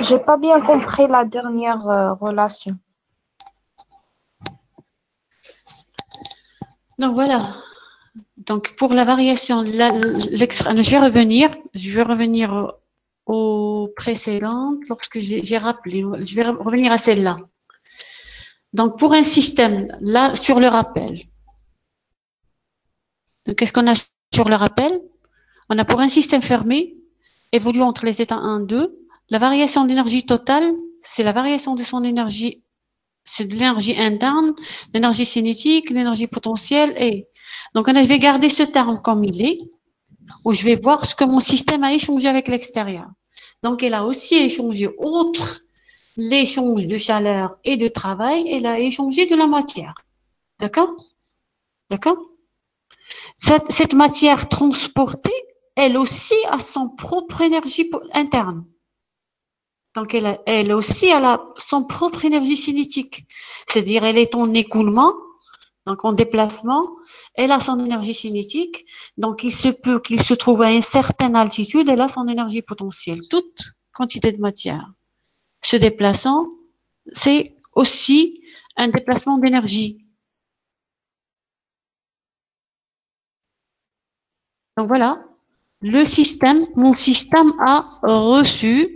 j'ai pas bien compris la dernière relation. Donc, voilà. Donc, pour la variation, je vais revenir aux précédentes lorsque j'ai rappelé. Je vais revenir à celle-là. Donc, pour un système, là, sur le rappel. Donc, qu'est-ce qu'on a sur le rappel? On a pour un système fermé, évoluant entre les états 1 et 2, la variation d'énergie totale, c'est la variation de son énergie, c'est de l'énergie interne, l'énergie cinétique, l'énergie potentielle et... Donc, je vais garder ce terme comme il est, où je vais voir ce que mon système a échangé avec l'extérieur. Donc, elle a aussi échangé, outre l'échange de chaleur et de travail, elle a échangé de la matière. D'accord? D'accord? Cette matière transportée, elle aussi a son propre énergie interne. Donc, elle aussi a son propre énergie cinétique. C'est-à-dire, elle est en écoulement, donc en déplacement, elle a son énergie cinétique. Donc, il se peut qu'il se trouve à une certaine altitude, elle a son énergie potentielle. Toute quantité de matière se déplaçant, c'est aussi un déplacement d'énergie. Donc, voilà. Mon système a reçu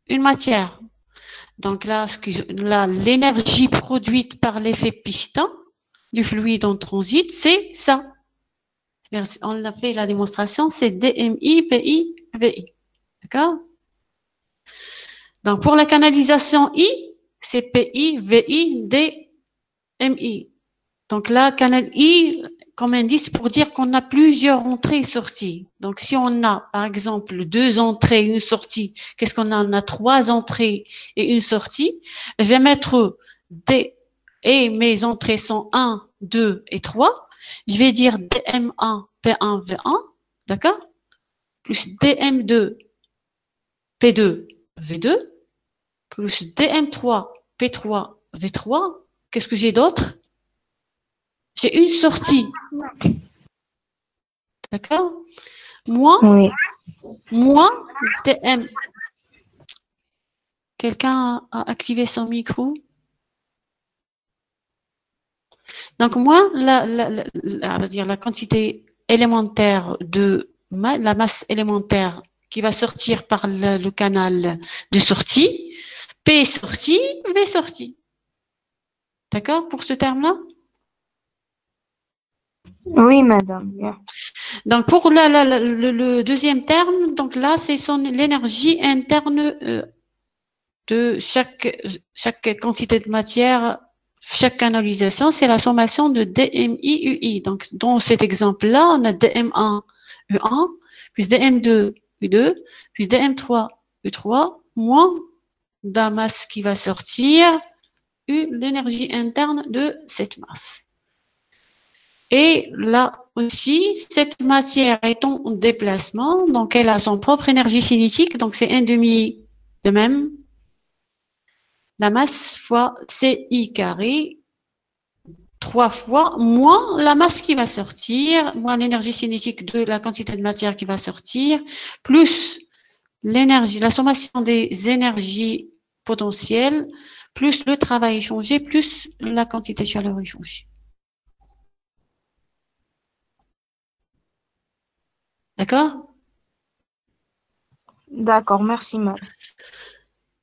une matière. Donc là, l'énergie produite par l'effet piston du fluide en transit, c'est ça. On a fait la démonstration, c'est dmi, pi, vi. D'accord? Donc pour la canalisation I, c'est pi, vi, dmi. Donc là, canal I, comme indice pour dire qu'on a plusieurs entrées et sorties. Donc, si on a, par exemple, 2 entrées et une sortie, qu'est-ce qu'on a? On a 3 entrées et une sortie. Je vais mettre D, et mes entrées sont 1, 2 et 3. Je vais dire DM1, P1, V1, d'accord? Plus DM2, P2, V2, plus DM3, P3, V3. Qu'est-ce que j'ai d'autre? J'ai une sortie. D'accord? Moi, DM. Quelqu'un a activé son micro? Donc, moi, la quantité élémentaire la masse élémentaire qui va sortir par le canal de sortie, P sortie, V sortie. D'accord pour ce terme-là? Oui, madame. Bien. Donc, pour le deuxième terme, donc là, c'est l'énergie interne de chaque quantité de matière, chaque canalisation, c'est la sommation de DMI UI. Donc, dans cet exemple-là, on a DM1 U1, plus DM2 U2, plus DM3 U3, moins la masse qui va sortir, l'énergie interne de cette masse. Et là aussi, cette matière est en déplacement, donc elle a son propre énergie cinétique, donc c'est 1 demi de même. La masse fois CI carré, 3 fois, moins la masse qui va sortir, moins l'énergie cinétique de la quantité de matière qui va sortir, plus l'énergie, la sommation des énergies potentielles, plus le travail échangé, plus la quantité de chaleur échangée. D'accord? D'accord, merci, madame.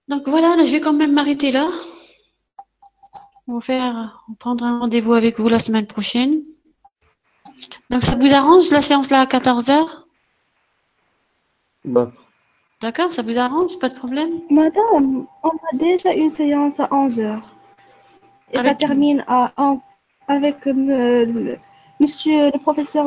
Donc voilà, je vais quand même m'arrêter là. On prendre un rendez-vous avec vous la semaine prochaine. Donc ça vous arrange la séance là à 14h? D'accord. D'accord, ça vous arrange? Pas de problème? Madame, on a déjà une séance à 11 heures. Et ça Avec qui? termine avec monsieur le professeur